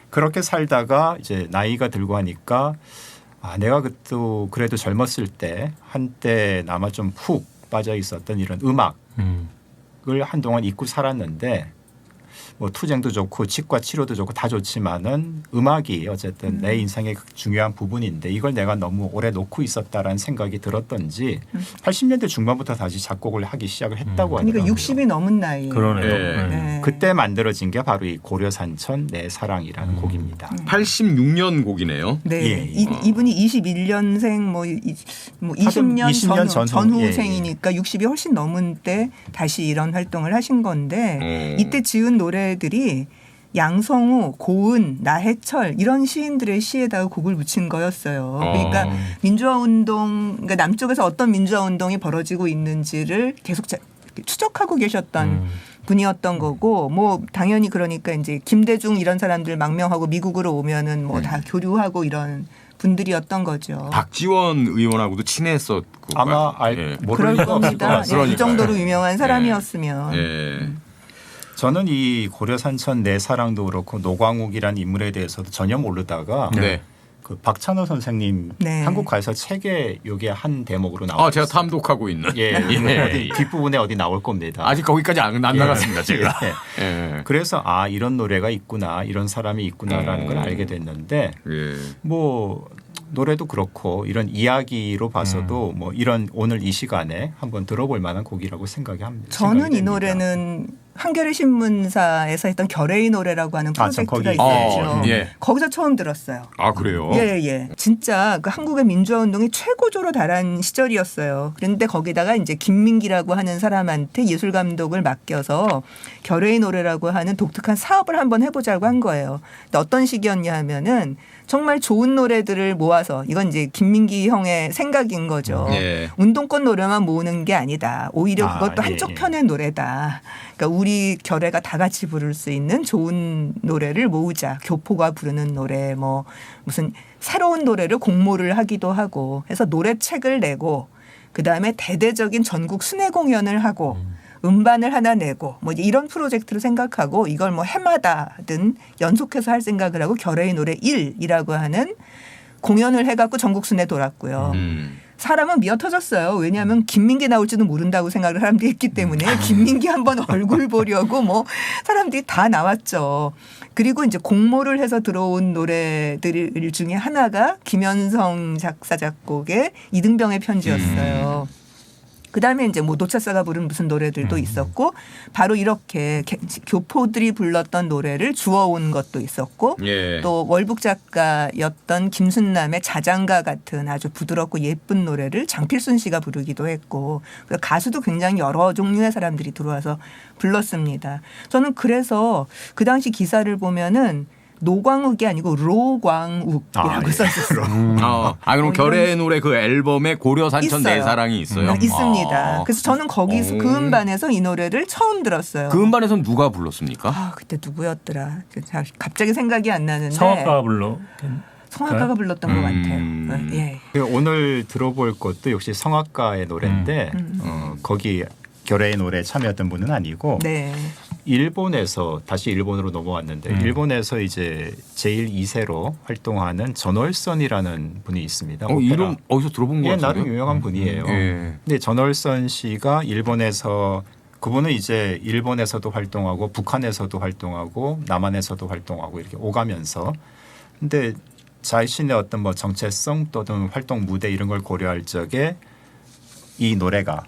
그렇게 살다가 이제 나이가 들고 하니까 내가 그래도 젊었을 때 한때 아마 좀 푹 빠져 있었던 이런 음악을 한동안 잊고 살았는데 뭐 투쟁도 좋고 치과 치료도 좋고 다 좋지만은 음악이 어쨌든 내 인생의 중요한 부분인데 이걸 내가 너무 오래 놓고 있었다라는 생각이 들었던지 80년대 중반부터 다시 작곡을 하기 시작을 했다고 그러니까 하더라고요. 60이 넘은 나이. 그러네요. 예. 네. 그때 만들어진 게 바로 이 고려산천 내 사랑이라는 곡입니다. 86년 곡이네요. 네, 예. 이분이 21년생 뭐 20년 20년 전후생이니까 60이 훨씬 넘은 때 다시 이런 활동을 하신 건데 이때 지은 노래들이 양성우, 고은, 나해철 이런 시인들의 시에다가 곡을 붙인 거였어요. 그러니까 민주화 운동, 그러니까 남쪽에서 어떤 민주화 운동이 벌어지고 있는지를 계속 추적하고 계셨던 분이었던 거고, 뭐 당연히 그러니까 이제 김대중 이런 사람들 망명하고 미국으로 오면은 뭐 다 교류하고 이런 분들이었던 거죠. 박지원 의원하고도 친했었고 아마 모를 그럴 리가 없을 것 겁니다. 같습니다. 네, 이 정도로 유명한 사람이었으면. 예. 저는 이 고려산천 내 사랑도 그렇고 노광욱이라는 인물에 대해서도 전혀 모르다가 네. 그 박찬호 선생님 네. 한국가에서 책에 요게 한 대목으로 나와요. 제가 탐독하고 있는. 예, 어디 뒷부분에 어디 나올 겁니다. 아직 거기까지 안 나갔습니다, 제가. 예. 예. 그래서 이런 노래가 있구나, 이런 사람이 있구나라는 걸 알게 됐는데 예. 뭐 노래도 그렇고 이런 이야기로 봐서도 뭐 이런 오늘 이 시간에 한번 들어볼 만한 곡이라고 생각이 합니다. 저는 생각이 이 됩니다. 노래는 한겨레 신문사에서 했던 결의의 노래라고 하는 참 프로젝트가 거기 있었죠. 예. 거기서 처음 들었어요. 그래요? 예. 진짜 그 한국의 민주화 운동이 최고조로 달한 시절이었어요. 그런데 거기다가 이제 김민기라고 하는 사람한테 예술 감독을 맡겨서 결의의 노래라고 하는 독특한 사업을 한번 해보자고 한 거예요. 근데 어떤 식이었냐 하면은 정말 좋은 노래들을 모아서 이건 이제 김민기 형의 생각인 거죠. 예. 운동권 노래만 모으는 게 아니다. 오히려 그것도 예, 한쪽 예. 편의 노래다. 그러니까 우리 결애가 다 같이 부를 수 있는 좋은 노래를 모으자. 교포가 부르는 노래 뭐 무슨 새로운 노래를 공모를 하기도 하고 해서 노래책을 내고 그다음에 대대적인 전국 순회 공연을 하고 음반을 하나 내고 뭐 이런 프로젝트를 생각하고 이걸 뭐 해마다든 연속해서 할 생각을 하고 결의의 노래 1이라고 하는 공연을 해갖고 전국 순회 돌았고요. 사람은 미어 터졌어요. 왜냐하면 김민기 나올지도 모른다고 생각을 사람들이 했기 때문에 김민기 한번 얼굴 보려고 뭐 사람들이 다 나왔죠. 그리고 이제 공모를 해서 들어온 노래들 중에 하나가 김현성 작사 작곡의 이등병의 편지였어요. 그다음에 이제 뭐 노차사가 부른 무슨 노래들도 있었고 바로 이렇게 교포들이 불렀던 노래를 주워온 것도 있었고 예. 또 월북 작가였던 김순남의 자장가 같은 아주 부드럽고 예쁜 노래를 장필순 씨가 부르기도 했고 가수도 굉장히 여러 종류의 사람들이 들어와서 불렀습니다. 저는 그래서 그 당시 기사를 보면은 노광욱이 아니고 로광욱이라고 썼었어요. 그럼 결의의 노래 그 앨범에 고려산천 있어요. 내 사랑이 있어요? 있습니다. 그래서 저는 거기서 그 음반에서 이 노래를 처음 들었어요. 그 음반에서는 누가 불렀습니까? 그때 누구였더라? 갑자기 생각이 안 나는데. 성악가가 불러. 성악가가 불렀던 것 같아요. 예. 오늘 들어볼 것도 역시 성악가의 노래인데 거기 결의의 노래에 참여했던 분은 아니고 네. 일본에서 다시 일본으로 넘어왔는데 일본에서 이제 제일 2세로 활동하는 전월선이라는 분이 있습니다. 이름 어디서 들어본 것 예, 같은데요? 나름 유명한 분이에요. 예. 근데 전월선 씨가 일본에서 그분은 이제 일본에서도 활동하고 북한에서도 활동하고 남한에서도 활동하고 이렇게 오가면서 근데 자신의 어떤 뭐 정체성 또는 활동 무대 이런 걸 고려할 적에 이 노래가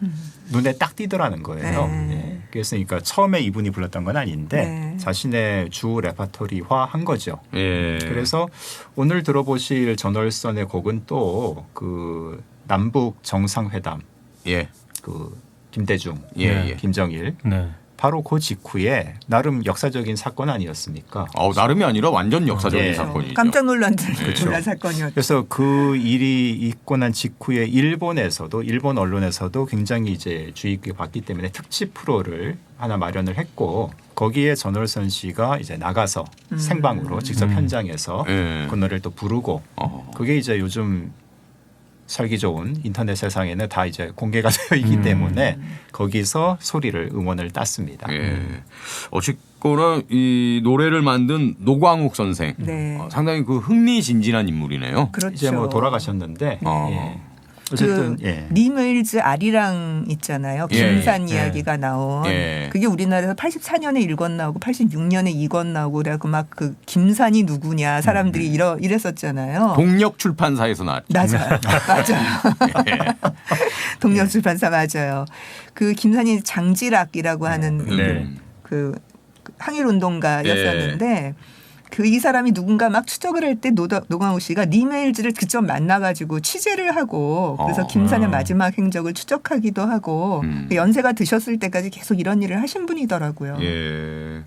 눈에 딱 띄더라는 거예요. 네. 예. 그래서 그러니까 처음에 이분이 불렀던 건 아닌데 네. 자신의 주 레퍼토리화 한 거죠. 예. 그래서 오늘 들어보실 전월선의 곡은 또 그 남북 정상회담, 예. 그 김대중, 예, 예. 김정일 네. 바로 그 직후에 나름 역사적인 사건 아니었습니까? 나름이 아니라 완전 역사적인 예. 사건이죠. 깜짝 놀란 그렇죠. 사건이었죠. 그래서 그 일이 있고 난 직후에 일본 언론에서도 굉장히 이제 주의 깊게 봤기 때문에 특집 프로를 하나 마련을 했고 거기에 전월선 씨가 이제 나가서 생방으로 직접 현장에서 예. 그 노래를 또 부르고 그게 이제 요즘 살기 좋은 인터넷 세상에는 다 이제 공개가 되어 있기 때문에 거기서 소리를 음원을 땄습니다. 예. 어쨌거나 이 노래를 만든 노광욱 선생 네. 상당히 그 흥미진진한 인물이네요. 그렇죠. 이제 뭐 돌아가셨는데 예. 그 어쨌든 예. 니메일즈 아리랑 있잖아요. 김산 예. 이야기가 나온. 예. 그게 그게 우리나라에서 84년에 1권 나오고 86년에 2권 나오고 그래갖고 막 그 김산이 누구냐 사람들이 이랬었잖아요. 동력 출판사에서 나왔죠. 맞아요. 동력출판사 맞아요. 그 김산이 장지락이라고 하는 네. 그 항일운동가였었는데 그 이 사람이 누군가 막 추적을 할 때 노광욱 씨가 니메일즈를 직접 만나가지고 취재를 하고 그래서 김산의 마지막 행적을 추적하기도 하고 연세가 드셨을 때까지 계속 이런 일을 하신 분이더라고요. 예.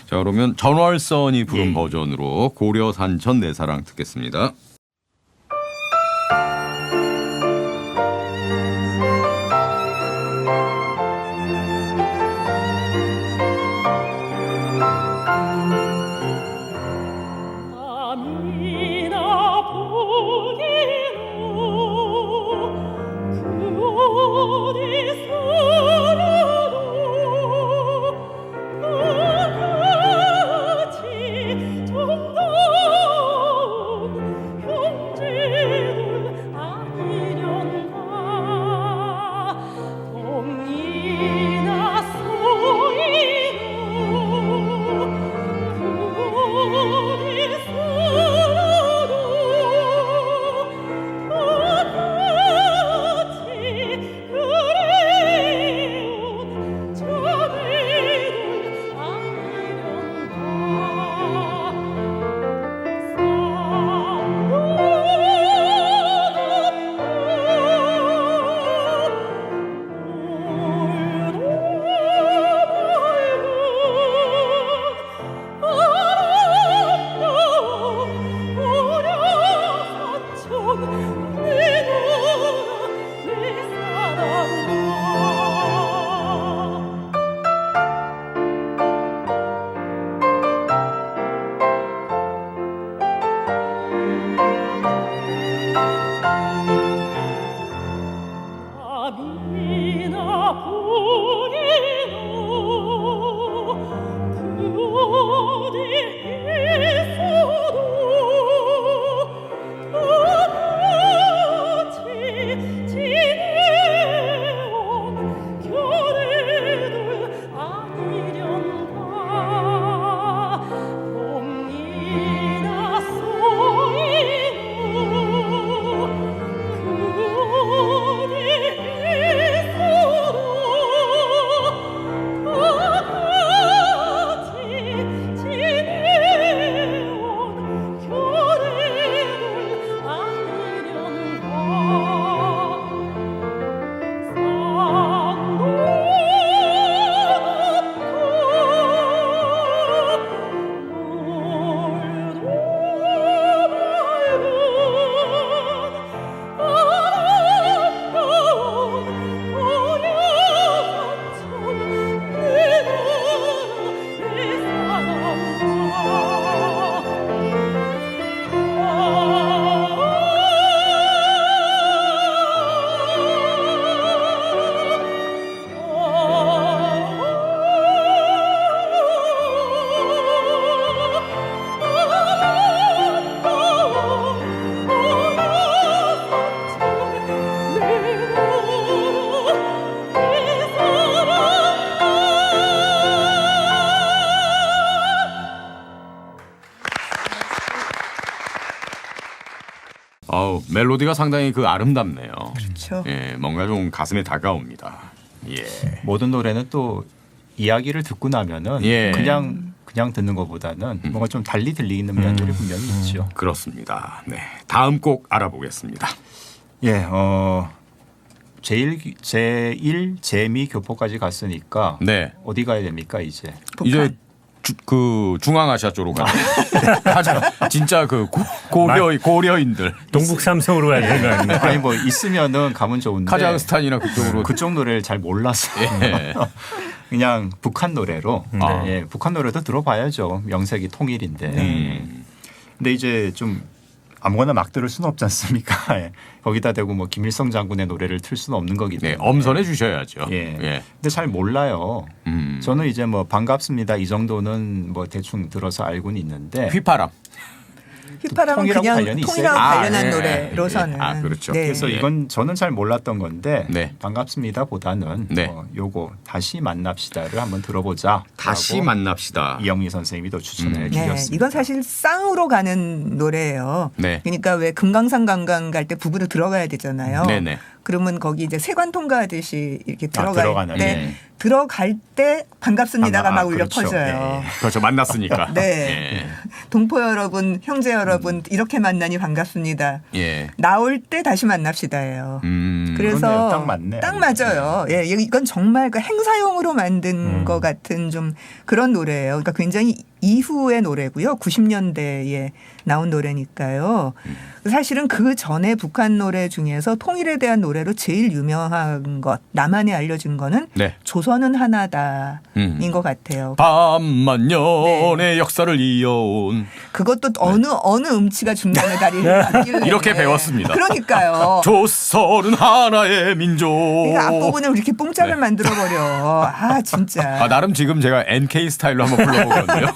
자 그러면 전월선이 부른 예. 버전으로 고려산천 내 사랑 듣겠습니다. 밤이나 보기로 그 어디서라도 같이 정다운 멜로디가 상당히 그 아름답네요. 그렇죠. 예, 뭔가 좀 가슴에 다가옵니다. 예. 모든 노래는 또 이야기를 듣고 나면은 예. 그냥 듣는 것보다는 뭔가 좀 달리 들리는 면들이 분명히 있죠. 그렇습니다. 네. 다음 곡 알아보겠습니다. 예, 제1 재미 교포까지 갔으니까 네. 어디 가야 됩니까 이제? 북한. 이제 그 중앙아시아 쪽으로 가자. 진짜 그 고려인들 동북 삼성으로 가야 되는 거 아닙니까? 아니 뭐 있으면은 가면 좋은데 카자흐스탄이나 그쪽으로 그쪽 노래를 잘 몰라서 예. 그냥 북한 노래로 아. 예, 북한 노래도 들어봐야죠. 명색이 통일인데. 근데 이제 좀 아무거나 막 들을 수는 없지 않습니까? 예. 거기다 대고 뭐 김일성 장군의 노래를 틀 수는 없는 거기 네, 때문에. 엄선해 주셔야죠. 예. 예. 근데 잘 몰라요. 음. 저는 이제 뭐 반갑습니다 이 정도는 뭐 대충 들어서 알고는 있는데 휘파람. 휘파람은 통일하고 그냥 관련이 통일하고 있어요. 관련한 예. 노래로서는. 아, 그렇죠. 네. 그래서 이건 저는 잘 몰랐던 건데 네. 반갑습니다보다는 네. 요거 다시 만납시다를 한번 들어보자. 다시 라고 만납시다. 이영희 선생님이 더 추천해 네, 주셨습니다. 이건 사실 쌍으로 가는 노래예요. 네. 그러니까 왜 금강산 관광 갈 때 부부도 들어가야 되잖아요. 네네. 그러면 거기 이제 세관 통과하듯이 이렇게 들어가는, 때 네. 들어갈 때 반갑습니다가 막 울려 그렇죠. 퍼져요. 그렇죠. 만났으니까. 네. 예. 동포 여러분, 형제 여러분 이렇게 만나니 반갑습니다. 예. 나올 때 다시 만납시다예요. 그래서 그러네요. 딱 맞네. 딱 맞아요. 예, 이건 정말 그 행사용으로 만든 것 같은 좀 그런 노래예요. 그러니까 굉장히 이후의 노래고요. 90년대에 나온 노래니까요. 사실은 그 전에 북한 노래 중에서 통일에 대한 노래로 제일 유명한 것, 남한에 알려진 거는 네. 조선은 하나다인 것 같아요. 반만년의 역사를 이어온 그것도 어느 음치가 중간에 다리를 맞길래 이렇게 배웠습니다. 그러니까요. 조선은 하나의 민족. 그러니까 앞부분을 이렇게 뽕짝을 만들어 버려. 아 진짜. 아, 나름 지금 제가 NK 스타일로 한번 불러보거든요.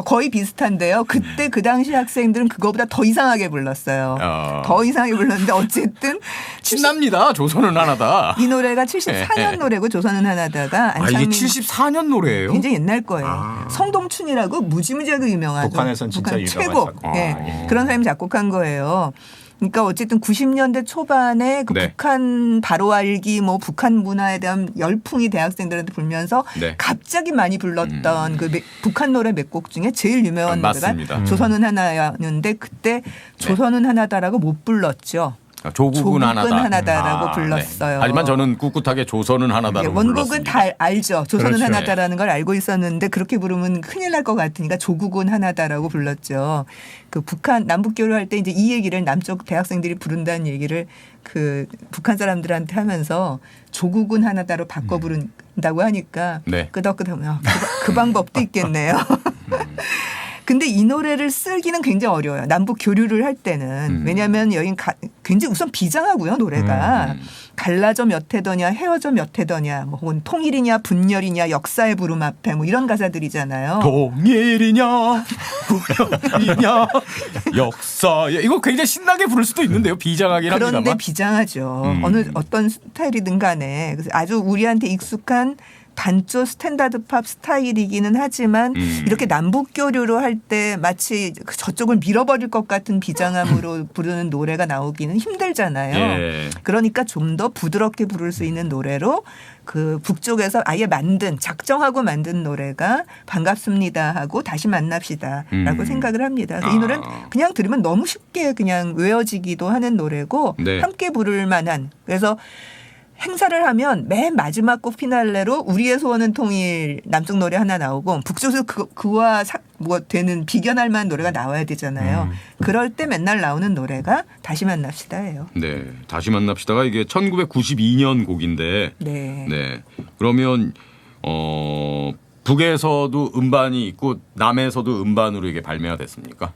거의 비슷한데요. 그때 그 당시 학생들은 그거보다 더 이상하게 불렀어요. 더 이상하게 불렀는데 어쨌든 신납니다. 조선은 하나다. 이 노래가 74년 노래고 조선은 하나다가 아, 이게 안창민 74년 노래예요? 굉장히 옛날 거예요. 성동춘이라고 무지무지하게 유명한 북한에선 진짜 북한 유명한 최고 작곡가. 예. 그런 사람이 작곡한 거예요. 그러니까 어쨌든 90년대 초반에 그 네. 북한 바로 알기 뭐 북한 문화에 대한 열풍이 대학생들한테 불면서 네. 갑자기 많이 불렀던 그 북한 노래 몇 곡 중에 제일 유명한 맞습니다. 노래가 조선은 하나였는데 그때 조선은 하나다라고 못 불렀죠. 조국은 하나다. 하나다라고 불렀어요. 네. 하지만 저는 꿋꿋하게 조선은 하나다라고 원곡은 불렀습니다. 다 알죠. 조선은 그렇죠. 하나다라는 걸 알고 있었는데 그렇게 부르면 큰일 날 것 같으니까 조국은 하나다라고 불렀죠. 그 북한 남북 교류할 때 이제 이 얘기를 남쪽 대학생들이 부른다는 얘기를 그 북한 사람들한테 하면서 조국은 하나다로 바꿔 부른다고 하니까 네. 끄덕끄덕 그 방법도 있겠네요. 근데 이 노래를 쓰기는 굉장히 어려워요. 남북 교류를 할 때는. 왜냐하면 여긴 굉장히 우선 비장하고요. 노래가. 갈라져 몇 해더냐 헤어져 몇 해더냐 뭐 혹은 통일이냐 분열이냐 역사의 부름 앞에 뭐 이런 가사들이잖아요. 통일이냐 분열이냐 역사에 이거 굉장히 신나게 부를 수도 있는데요. 비장하긴 그런데 합니다만. 비장하죠. 어떤 스타일이든 간에. 그래서 아주 우리한테 익숙한 단조 스탠다드 팝 스타일이기는 하지만 이렇게 남북 교류로 할 때 마치 저쪽을 밀어버릴 것 같은 비장함으로 부르는 노래가 나오기는 힘들잖아요. 예. 그러니까 좀 더 부드럽게 부를 수 있는 노래로 그 북쪽에서 아예 작정하고 만든 노래가 반갑습니다 하고 다시 만납시다라고 생각을 합니다. 이 노래는 그냥 들으면 너무 쉽게 그냥 외워지기도 하는 노래고 네. 함께 부를 만한 그래서 행사를 하면 맨 마지막 곡 피날레로 우리의 소원은 통일 남쪽 노래 하나 나오고 북쪽에서 그와 뭐 되는 비견할 만한 노래가 나와야 되잖아요. 그럴 때 맨날 나오는 노래가 다시 만납시다예요. 네, 다시 만납시다가 이게 1992년 곡인데. 네. 네. 그러면 북에서도 음반이 있고 남에서도 음반으로 이게 발매가 됐습니까?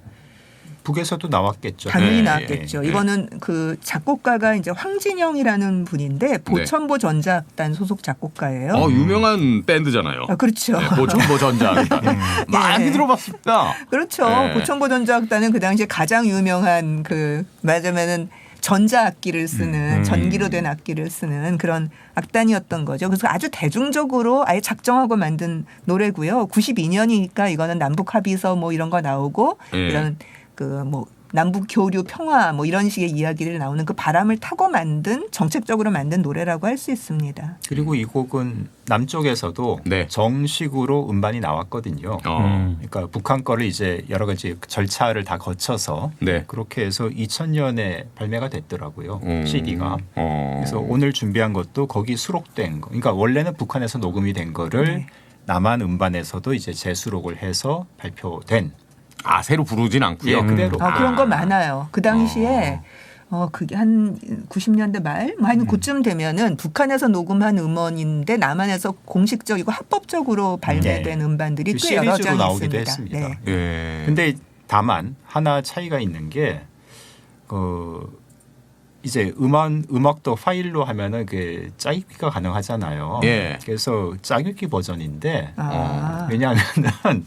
북에서도 나왔겠죠. 당연히 네, 나왔겠죠. 예, 예. 이거는 그 작곡가가 이제 황진영이라는 분인데 보천보 전자악단 소속 작곡가예요. 유명한 밴드잖아요. 아, 그렇죠. 네, 보천보 전자악단. 많이 네. 들어봤습니다. 그렇죠. 네. 보천보 전자악단은 그 당시에 가장 유명한 그 말하자면은 전자악기를 쓰는 전기로 된 악기를 쓰는 그런 악단이었던 거죠. 그래서 아주 대중적으로 아예 작정하고 만든 노래고요. 92년이니까 이거는 남북 합의서 뭐 이런 거 나오고 예. 이런 그 뭐 남북 교류 평화 뭐 이런 식의 이야기를 나오는 그 바람을 타고 만든 정책적으로 만든 노래라고 할 수 있습니다. 그리고 이 곡은 남쪽에서도 네. 정식으로 음반이 나왔거든요. 그러니까 북한 거를 이제 여러 가지 절차를 다 거쳐서 네. 그렇게 해서 2000년에 발매가 됐더라고요. CD가. 어. 그래서 오늘 준비한 것도 거기 수록된 거. 그러니까 원래는 북한에서 녹음이 된 거를 네. 남한 음반에서도 이제 재수록을 해서 발표된 새로 부르진 않고요. 예, 그대로. 그런 거 많아요. 그 당시에 그게 한 90년대 말, 한 그쯤 되면은 북한에서 녹음한 음원인데 남한에서 공식적이고 합법적으로 발매된 네. 음반들이 그 꽤 여러 시리즈로 장 나오기도 있습니다. 했습니다. 네. 예. 근데 다만 하나 차이가 있는 게 이제 음악도 파일로 하면은 그 짜깁기가 가능하잖아요. 예. 그래서 짜깁기 버전인데 왜냐하면은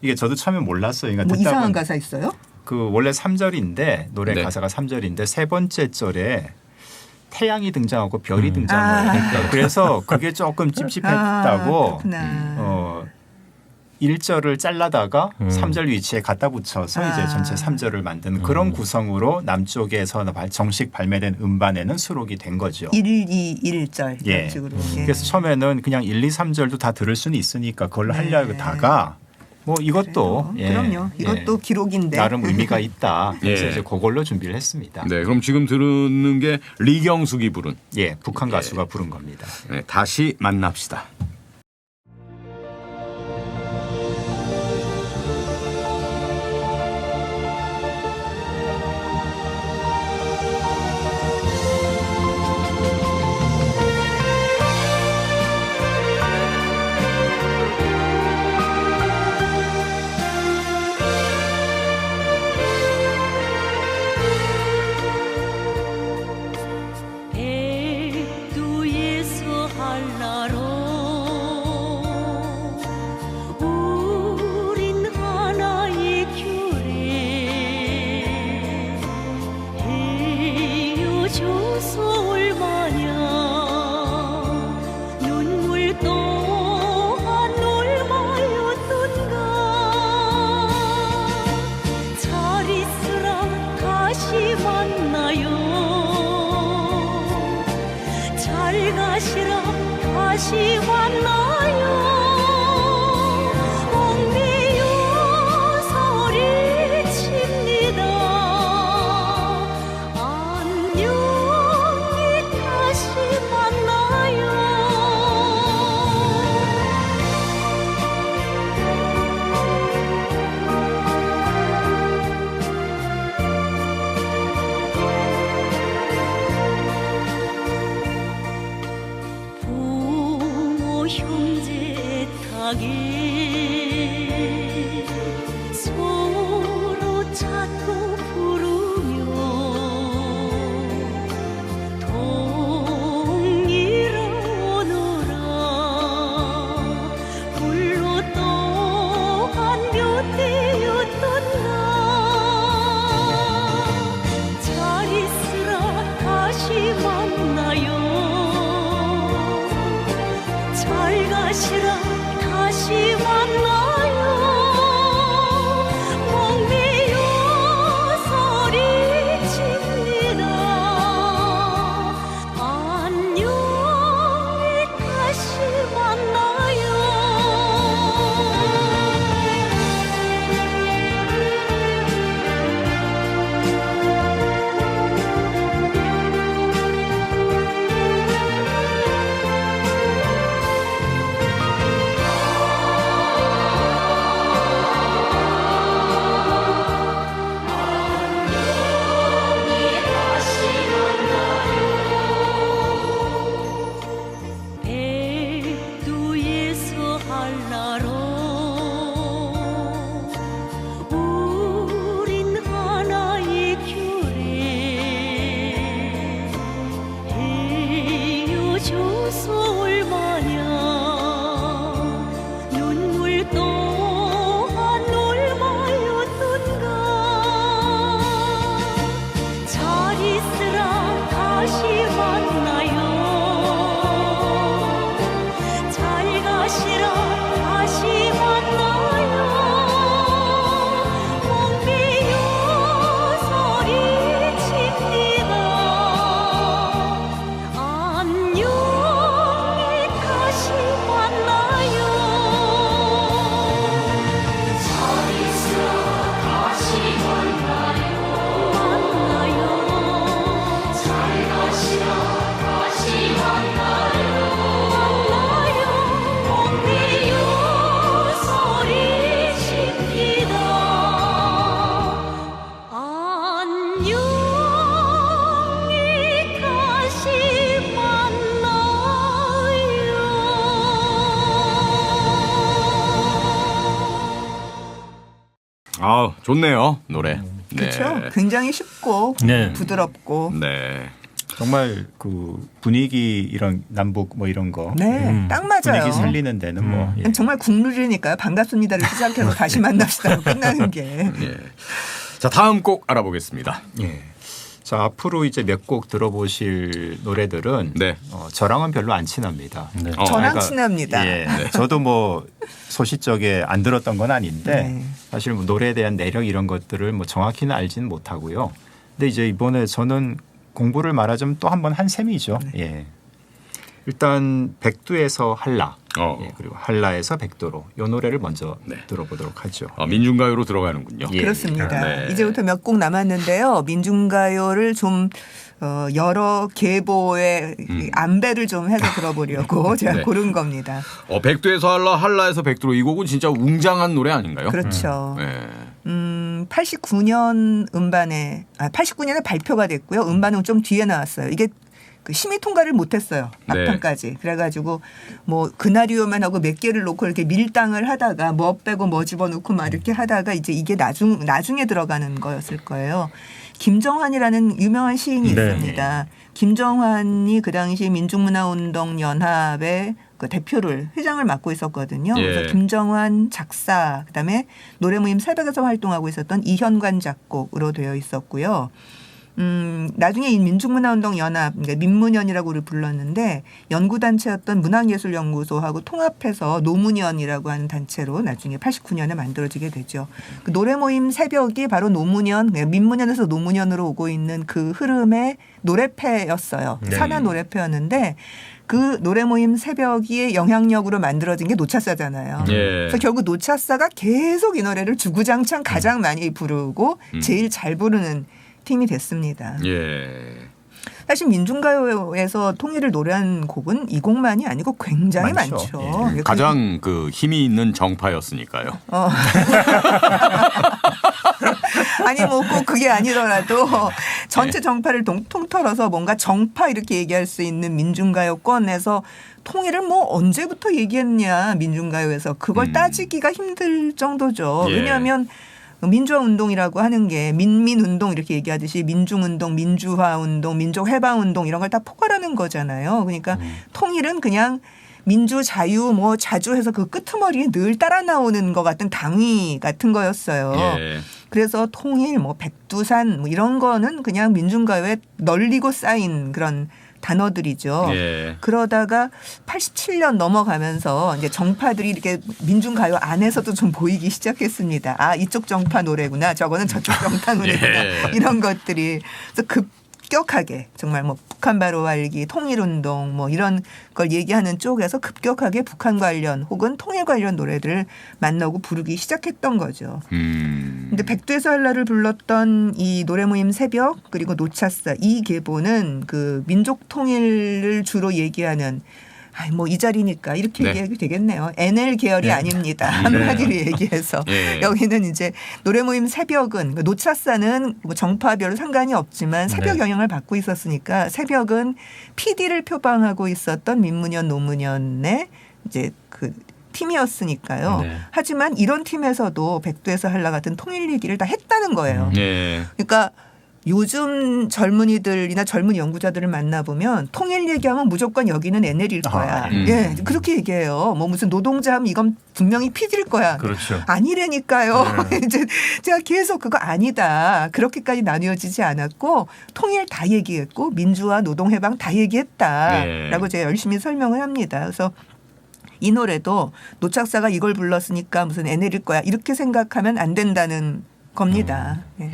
이게 저도 처음에 몰랐어요. 그러니까 뭐 듣다 이상한 보니 가사 있어요? 그 원래 3절인데 노래 네. 가사가 3절인데 세 번째 절에 태양이 등장하고 별이 등장을 해요. 그래서 그게 조금 찝찝했다고 그렇구나. 1절을 잘라다가 3절 위치에 갖다 붙여서 이제 전체 3절을 만든 그런 구성으로 남쪽에서 정식 발매된 음반에는 수록이 된 거죠. 1, 2, 1절 예. 이런 식으로. 예. 그래서 처음에는 그냥 1, 2, 3절도 다 들을 수는 있으니까 그걸로 하려다가 뭐 이것도 그럼요. 이것도 기록인데 나름 의미가 있다. 그래서 예. 이제 그걸로 준비를 했습니다. 네, 그럼 지금 들은 게 리경숙이 부른 예, 북한 가수가 부른 겁니다. 네, 다시 만납시다. 백두에서 한라로 우린 하나의 결에 헤어져서 얼마냐 눈물 또한 얼마였던가 잘 있으라 다시 만나요 잘 가시라 다시 만나요 옥내여 소리칩니다 안녕히 다시 만나요 부모 형제 탁에 서로 찾고 부르며 동일하오너라 불로 또한 몇 대였던가 잘 있으라 다시 만나요 잘 가시라 다시 만나요 목매여 소리칩니다 안녕히 다시 만나요 아, 좋네요 노래. 네. 그렇죠. 굉장히 쉽고 네. 부드럽고. 네. 정말 그 분위기 이런 남북 뭐 이런 거 네, 딱 맞아요. 분위기 살리는 데는 뭐 예. 정말 국룰이니까요. 반갑습니다를 시작해서 다시 만납시다로 끝나는 게. 예. 자 다음 곡 알아보겠습니다. 예. 자 앞으로 이제 몇 곡 들어보실 노래들은 네. 저랑은 별로 안 친합니다. 네. 저랑 그러니까, 친합니다. 예. 저도 뭐 소시적에 안 들었던 건 아닌데 네. 사실 뭐 노래에 대한 내력 이런 것들을 뭐 정확히는 알지는 못하고요. 근데 이제 이번에 저는 공부를 말하자면 또 한 번 한 셈이죠. 예. 일단 백두에서 한라 예, 그리고 한라에서 백도로 이 노래를 먼저 네. 들어보도록 하죠. 민중가요로 들어가는군요. 예. 그렇습니다. 네. 이제부터 몇 곡 남았는데요. 민중가요를 좀 여러 계보의 안배를 좀 해서 들어보려고 제가 네. 고른 겁니다. 백두에서 한라, 한라에서 백두로 이 곡은 진짜 웅장한 노래 아닌가요? 그렇죠. 네. 89년 89년에 발표가 됐고요. 음반은 좀 뒤에 나왔어요. 이게 그 심의 통과를 못했어요. 막판까지. 그래가지고 뭐 그날이오만 하고 몇 개를 놓고 이렇게 밀당을 하다가 뭐 빼고 뭐 집어넣고 막 이렇게 하다가 이제 이게 나중에 들어가는 거였을 거예요. 김정환이라는 유명한 시인이 네. 있습니다. 김정환이 그 당시 민중문화운동연합의 그 대표를 회장을 맡고 있었거든요. 예. 그래서 김정환 작사 그다음에 노래모임 새벽에서 활동하고 있었던 이현관 작곡으로 되어 있었고요. 나중에 이 민중문화운동연합, 그러니까 민문연이라고 우리 불렀는데 연구단체였던 문학예술연구소하고 통합해서 노문연이라고 하는 단체로 나중에 89년에 만들어지게 되죠. 그 노래모임 새벽이 바로 노문연, 민문연에서 노문연으로 오고 있는 그 흐름의 노래패였어요. 네. 산하 노래패였는데 그 노래모임 새벽이 영향력으로 만들어진 게 노차사잖아요. 예. 그래서 결국 노차사가 계속 이 노래를 주구장창 가장 많이 부르고 제일 잘 부르는 팀이 됐습니다. 예. 사실 민중가요에서 통일을 노래한 곡은 이 곡만이 아니고 굉장히 많죠. 많죠. 예. 가장 그 힘이 있는 정파였으니까요. 아니 뭐 꼭 그게 아니더라도 전체 정파를 통틀어서 뭔가 정파 이렇게 얘기할 수 있는 민중가요권에서 통일을 뭐 언제부터 얘기했냐 민중가요에서 그걸 따지기가 힘들 정도죠. 예. 왜냐하면 민주화 운동이라고 하는 게 민민운동 이렇게 얘기하듯이 민중운동, 민주화 운동, 민족해방 운동 이런 걸 다 포괄하는 거잖아요. 그러니까 통일은 그냥 민주 자유 뭐 자주해서 그 끄트머리에 늘 따라 나오는 것 같은 당위 같은 거였어요. 예. 그래서 통일 뭐 백두산 뭐 이런 거는 그냥 민중가요에 널리고 쌓인 그런 단어들이죠. 예. 그러다가 87년 넘어가면서 이제 정파들이 이렇게 민중가요 안에서도 좀 보이기 시작했습니다. 아, 이쪽 정파 노래구나. 저거는 저쪽 정파 노래구나. 예. 이런 것들이. 그래서 급격하게 정말 뭐 북한 바로 알기, 통일운동 뭐 이런 걸 얘기하는 쪽에서 급격하게 북한 관련 혹은 통일 관련 노래들을 만나고 부르기 시작했던 거죠. 근데 백두에서 한라를 불렀던 이 노래모임 새벽 그리고 노차사 이 계보는 그 민족 통일을 주로 얘기하는 뭐 이 자리니까 이렇게 네. 얘기해도 되겠네요. NL 계열이 아닙니다. 한마디로 얘기해서 예. 여기는 이제 노래모임 새벽은 노차사는 뭐 정파별 상관이 없지만 새벽 네. 영향을 받고 있었으니까 새벽은 PD를 표방하고 있었던 민문연 노문연의 이제 그 팀이었으니까요. 네. 하지만 이런 팀에서도 백두에서 한라 같은 통일 얘기를 다 했다는 거예요. 예. 그러니까 요즘 젊은이들이나 젊은 연구자들을 만나보면 통일 얘기하면 무조건 여기는 NL일 거야. 예, 그렇게 얘기해요. 뭐 무슨 노동자 하면 이건 분명히 PD일 거야. 그렇죠. 아니라니까요. 이제 제가 계속 그거 아니다. 그렇게까지 나뉘어지지 않았고 통일 다 얘기했고 민주화 노동해방 다 얘기했다라고 제가 열심히 설명을 합니다. 그래서 이 노래도 노착사가 이걸 불렀으니까 무슨 NL일 거야. 이렇게 생각하면 안 된다는 겁니다. 네.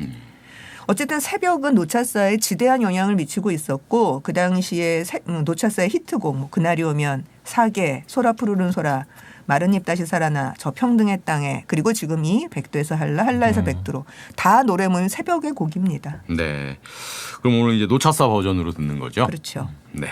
어쨌든 새벽은 노차사에 지대한 영향을 미치고 있었고 그 당시에 노차사의 히트곡 뭐 그날이 오면 사계 소라 푸르른 소라 마른 잎 다시 살아나 저 평등의 땅에 그리고 지금 이 백두에서 한라 한라에서 백두로 다 노래 모임 새벽의 곡입니다. 네. 그럼 오늘 이제 노차사 버전으로 듣는 거죠? 그렇죠. 네.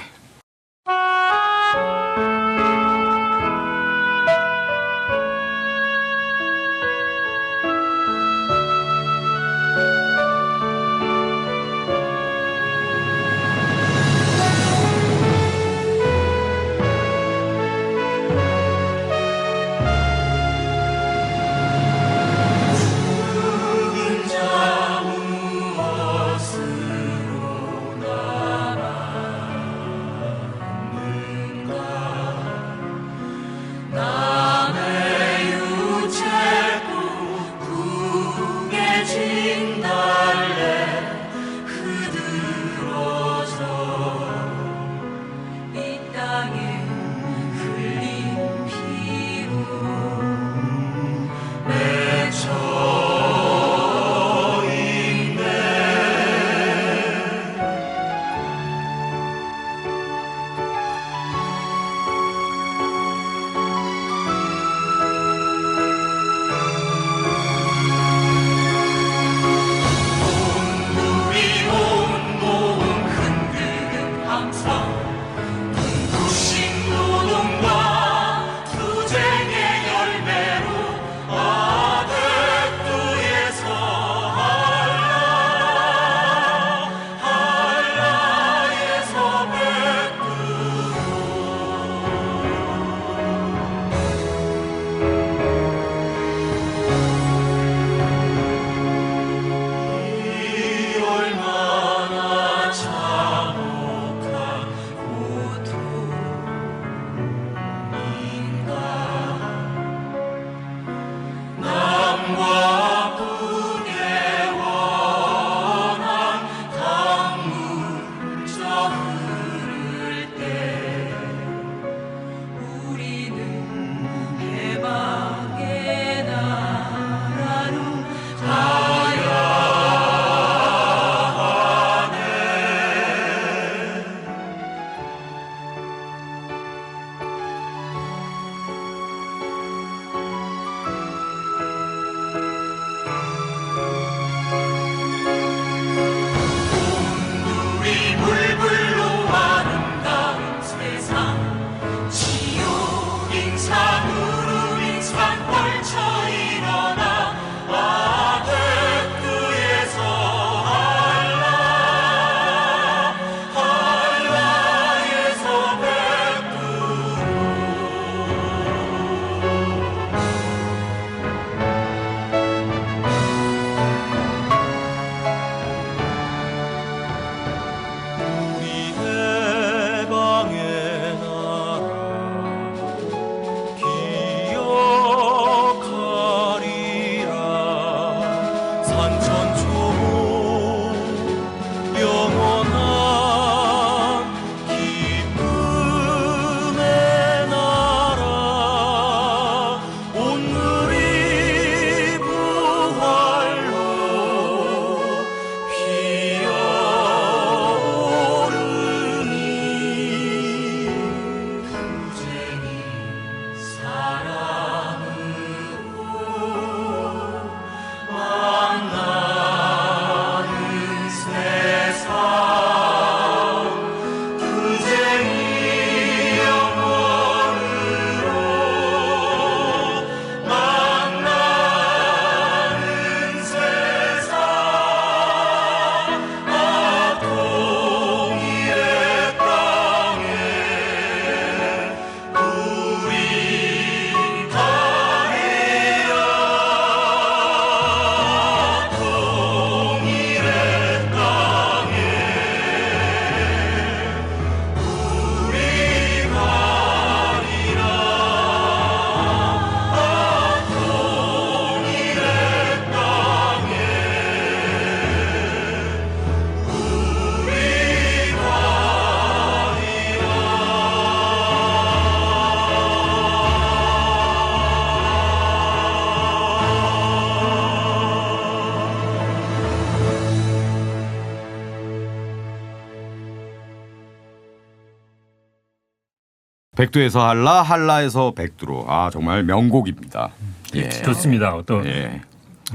백두에서 한라, 한라에서 백두로. 아 정말 명곡입니다. 예. 좋습니다. 또 예.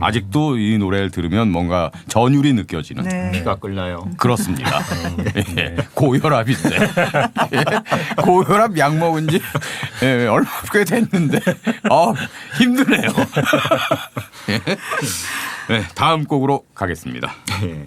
아직도 이 노래를 들으면 뭔가 전율이 느껴지는. 네. 피가 끓나요? 그렇습니다. 예. 고혈압인데. 예. 고혈압 약 먹은 지 예. 얼마 꽤 됐는데 힘드네요. 예. 네, 다음 곡으로 가겠습니다. 예.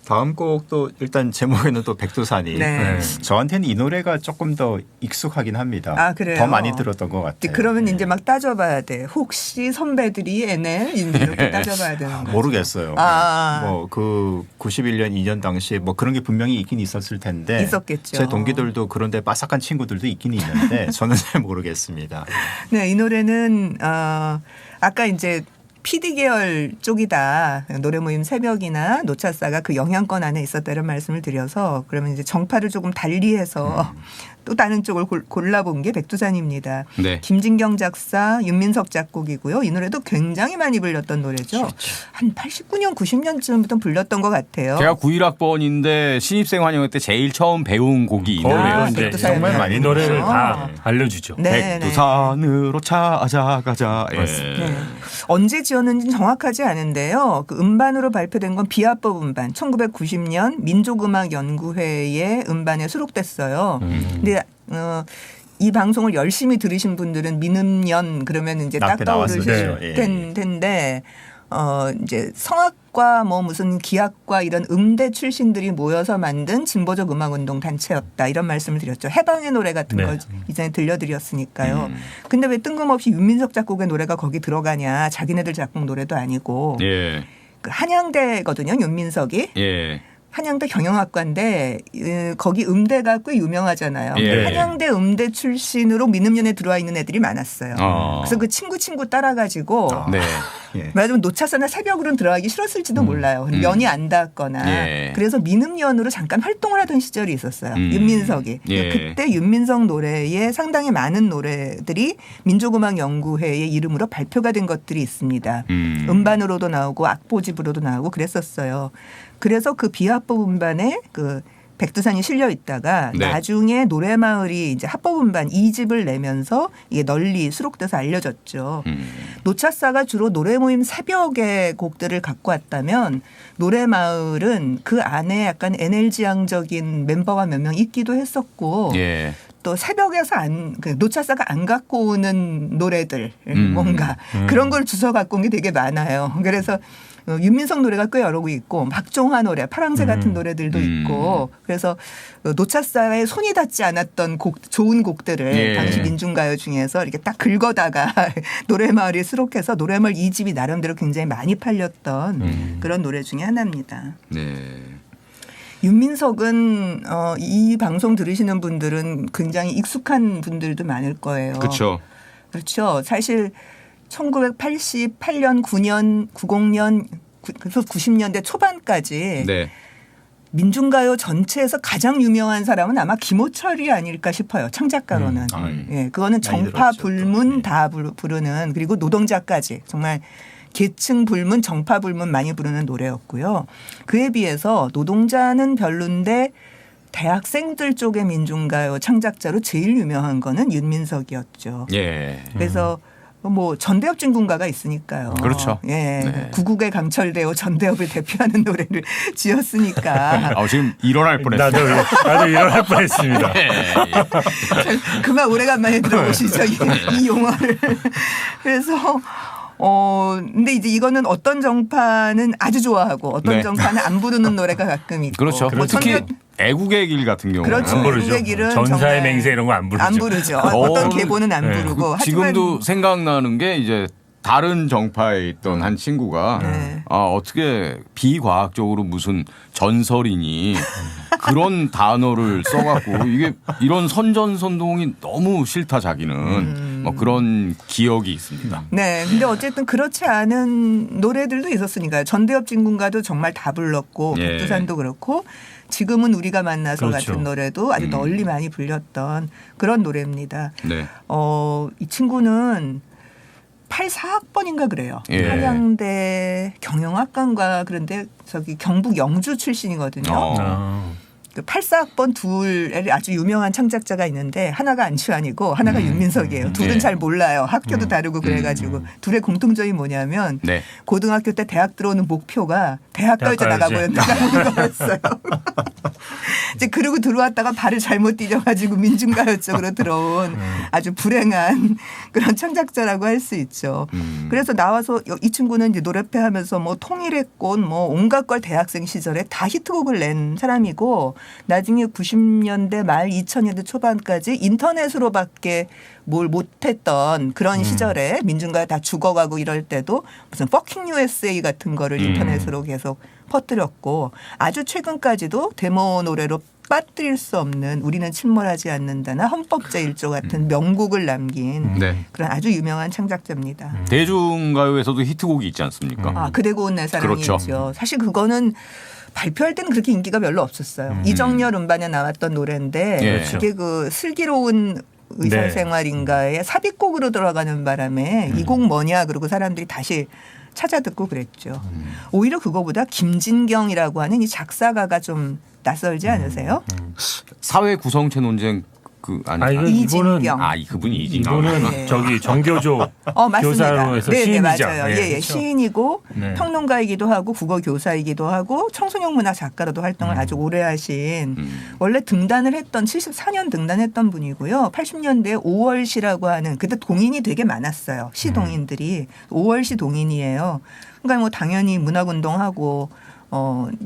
다음 곡도 일단 제목에는 또 백두산이 네. 저한테는 이 노래가 조금 더 익숙하긴 합니다. 아, 그래요? 더 많이 들었던 것 같아요. 그러면 예. 이제 막 따져봐야 돼. 혹시 선배들이 NL 이렇게 따져봐야 되는 거죠. 모르겠어요. 아. 뭐 그 91년 2년 당시에 뭐 그런 게 분명히 있긴 있었을 텐데 있었겠죠. 제 동기들도 그런데 빠삭한 친구들도 있긴 있는데 저는 잘 모르겠습니다. 네, 이 노래는 아까 이제 PD 계열 쪽이다. 노래 모임 새벽이나 노차사가 그 영향권 안에 있었다 이런 말씀을 드려서 그러면 이제 정파를 조금 달리해서 또 다른 쪽을 골라본 게 백두산입니다. 네. 김진경 작사, 윤민석 작곡이고요. 이 노래도 굉장히 많이 불렸던 노래죠. 그렇죠. 한 89년, 90년쯤부터 불렸던 것 같아요. 제가 91학번인데 신입생 환영회 때 제일 처음 배운 곡이 이 아, 노래예요. 이제 백두산. 정말 많이 이 노래를 들었죠. 다 알려주죠. 네, 백두산으로 찾아가자. 예. 네. 언제 지었는지는 정확하지 않은데요. 그 음반으로 발표된 건 비합법 음반 1990년 민족음악연구회의 음반에 수록됐어요. 근데 이 방송을 열심히 들으신 분들은 민음연 그러면 이제 딱 앞에 나왔었죠. 떠오르실 예. 텐데 이제 성악과 뭐 무슨 기악과 이런 음대 출신들이 모여서 만든 진보적 음악운동 단체였다 이런 말씀을 드렸죠. 해방의 노래 같은 네. 걸 이전에 들려드렸으니까요. 근데 왜 뜬금없이 윤민석 작곡의 노래가 거기 들어가냐. 자기네들 작곡 노래도 아니고 예. 그 한양대거든요. 윤민석이. 예. 한양대 경영학과인데 거기 음대가 꽤 유명하잖아요. 예. 한양대 음대 출신으로 민음연에 들어와 있는 애들이 많았어요. 그래서 그 친구 따라가지고 네. 예. 말하자면 노차사나 새벽으로는 들어가기 싫었을지도 몰라요. 연이 안 닿았거나. 예. 그래서 민음연으로 잠깐 활동을 하던 시절이 있었어요. 윤민석이. 예. 그때 윤민석 노래에 상당히 많은 노래들이 민족음악연구회의 이름으로 발표가 된 것들이 있습니다. 음반으로도 나오고 악보집으로도 나오고 그랬었어요. 그래서 그 비합법 음반에 그 백두산이 실려 있다가 네. 나중에 노래마을이 이제 합법 음반 2집을 내면서 이게 널리 수록돼서 알려졌죠. 노차사가 주로 노래 모임 새벽의 곡들을 갖고 왔다면 노래마을은 그 안에 약간 NL지향적인 멤버가 몇 명 있기도 했었고 예. 또 새벽에서 노차사가 안 갖고 오는 노래들 뭔가 그런 걸 주워 갖고 온 게 되게 많아요. 그래서 윤민석 노래가 꽤 여러 곡 있고 박종화 노래, 파랑새 같은 노래들도 있고 그래서 노차사에 손이 닿지 않았던 좋은 곡들을 예. 당시 민중가요 중에서 이렇게 딱 긁어다가 노래마을에 수록해서 노래마을 2집이 나름대로 굉장히 많이 팔렸던 그런 노래 중에 하나입니다. 네. 윤민석은 이 방송 들으시는 분들은 굉장히 익숙한 분들도 많을 거예요. 그렇죠. 그렇죠. 사실 1988년, 9년, 90년, 그래서 90년대 초반까지 네. 민중가요 전체에서 가장 유명한 사람은 아마 김호철이 아닐까 싶어요. 창작가로는. 예, 그거는 정파, 들었죠, 불문 또. 다 부르는 그리고 노동자까지 정말 계층 불문, 정파 불문 많이 부르는 노래였고요. 그에 비해서 노동자는 별론데 대학생들 쪽의 민중가요 창작자로 제일 유명한 거는 윤민석이었죠. 예. 그래서 뭐 전대엽 진군가가 있으니까요. 그렇죠. 예, 네. 구국의 강철대오 전대엽을 대표하는 노래를 지었으니까 지금 일어날 뻔했어요. 나도 일어날 뻔했습니다. 그만 오래간만에 들어보시죠 이 용어를. 그래서 근데 이제 이거는 어떤 정파는 아주 좋아하고 어떤 네. 정파는 안 부르는 노래가 가끔 있고. 그렇죠. 뭐 특히 전대엽 애국의 길 같은 경우는 그렇죠. 안 부르죠. 애국의 길은 전사의 정말 맹세 이런 거 안 부르죠. 안 부르죠. 어떤 어, 계보는 안 네. 부르고. 하지만 지금도 생각나는 게 이제 다른 정파에 있던 한 친구가 네. 어떻게 비과학적으로 무슨 전설이니 그런 단어를 써갖고 이게 이런 선전선동이 너무 싫다 자기는 뭐 그런 기억이 있습니다. 네. 근데 어쨌든 그렇지 않은 노래들도 있었으니까요. 전대엽 진군가도 정말 다 불렀고 예. 백두산도 그렇고 지금은 우리가 만나서 그렇죠. 같은 노래도 아주 널리 많이 불렸던 그런 노래입니다. 네. 이 친구는 84학번인가 그래요. 예. 한양대 경영학과인가 그런데 저기 경북 영주 출신이거든요. 어. 아, 그 84학번 둘 아주 유명한 창작자가 있는데 하나가 안치환이고 하나가 윤민석이에요. 둘은 네. 잘 몰라요. 학교도 다르고 그래가지고 둘의 공통점이 뭐냐면 네. 고등학교 때 대학 들어오는 목표가 대학가요제 대학가요제. 나가는 거였어요. 이제 그러고 들어왔다가 발을 잘못 디뎌가지고 민중가요 쪽으로 들어온 아주 불행한 그런 창작자라고 할 수 있죠. 그래서 나와서 이 친구는 이제 노래패 하면서 뭐 통일의 꽃 뭐 온갖 걸 대학생 시절에 다 히트곡을 낸 사람이고 나중에 90년대 말 2000년대 초반까지 인터넷으로밖에 뭘 못했던 그런 시절에 민중가요 다 죽어가고 이럴 때도 무슨 Fucking USA 같은 거를 인터넷으로 계속 퍼뜨렸고 아주 최근까지도 데모 노래로 빠뜨릴 수 없는 우리는 침몰하지 않는다나 헌법제 1조 같은 명곡을 남긴 네. 그런 아주 유명한 창작자입니다. 대중가요에서도 히트곡이 있지 않습니까? 아, 그대고 온 내 사랑이 그렇죠. 있죠. 사실 그거는 발표할 때는 그렇게 인기가 별로 없었어요. 이정열 음반에 나왔던 노래인데 예. 그게 그 슬기로운 의사생활인가에 삽입곡으로 들어가는 바람에 이 곡 뭐냐 그러고 사람들이 다시 찾아 듣고 그랬죠. 오히려 그거보다 김진경이라고 하는 이 작사가가 좀 낯설지 않으세요? 사회 구성체 논쟁 그 아니 아, 이거는 이진경. 그분이 이진경. 이거는 네. 저기 정교조 맞습니다. 교사로 해서 네, 시인이죠. 맞아요. 네, 예, 그렇죠. 시인이고 네. 평론가이기도 하고 국어 교사이기도 하고 청소년 문학 작가로도 활동을 아주 오래 하신 원래 등단을 했던 74년 등단했던 분이고요. 80년대에 5월시라고 하는 그때 동인이 되게 많았어요. 시동인들이 5월시 동인이에요. 그러니까 뭐 당연히 문학운동하고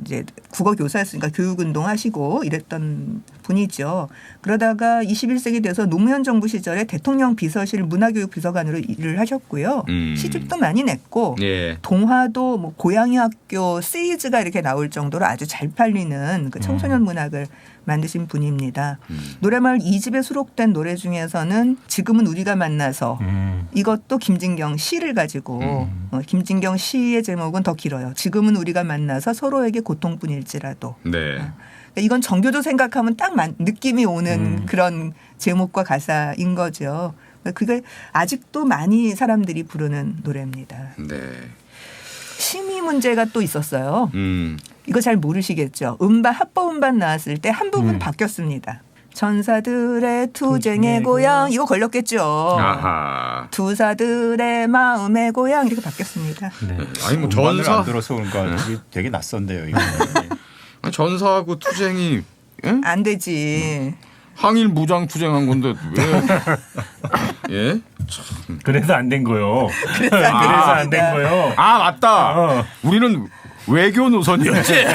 이제 국어 교사였으니까 교육운동 하시고 이랬던 분이죠. 그러다가 21세기 돼서 노무현 정부 시절에 대통령 비서실 문화교육 비서관으로 일을 하셨고요. 시집도 많이 냈고 예. 동화도 뭐 고양이 학교 시리즈가 이렇게 나올 정도로 아주 잘 팔리는 그 청소년 문학을 만드신 분입니다. 노래마을 2집에 수록된 노래 중에서는 지금은 우리가 만나서 이것도 김진경 시를 가지고 김진경 시의 제목은 더 길어요. 지금은 우리가 만나서 서로에게 고통뿐일지라도. 네. 이건 정교조 생각하면 딱 느낌이 오는 그런 제목과 가사인 거죠. 그게 아직도 많이 사람들이 부르는 노래입니다. 네. 심의 문제가 또 있었어요. 음. 이거 잘 모르시겠죠. 합법 음반 나왔을 때 한 부분 바뀌었습니다. 전사들의 투쟁의 고향 이거 걸렸겠죠. 아하. 투사들의 마음의 고향 이렇게 바뀌었습니다. 네. 아니 뭐 음반을 전사 안 들어서 그런가 되게 낯선데요. 이거. 전사하고 투쟁이 예? 안 되지. 항일 무장 투쟁한 건데 왜? 예? 그래서 안 된 거요. 그래서 그래서 안 된 거요. 아 맞다. 어. 우리는 외교 노선이었지.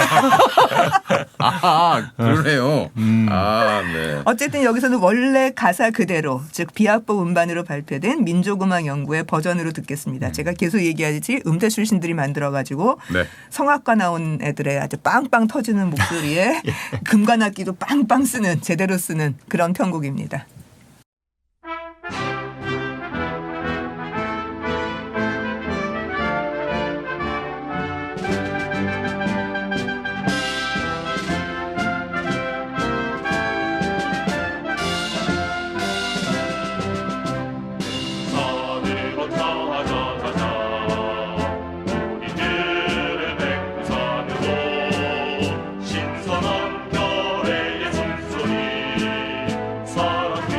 아 그러네요. 아 네. 어쨌든 여기서는 원래 가사 그대로 즉 비합법 음반으로 발표된 민족음악 연구의 버전으로 듣겠습니다. 제가 계속 얘기하듯이 음대 출신들이 만들어가지고 네. 성악과 나온 애들의 아주 빵빵 터지는 목소리에 금관악기도 빵빵 쓰는 제대로 쓰는 그런 편곡입니다. 산으로 타자자자 우리들의 백두산으로 신선한 별의 숨소리 사랑해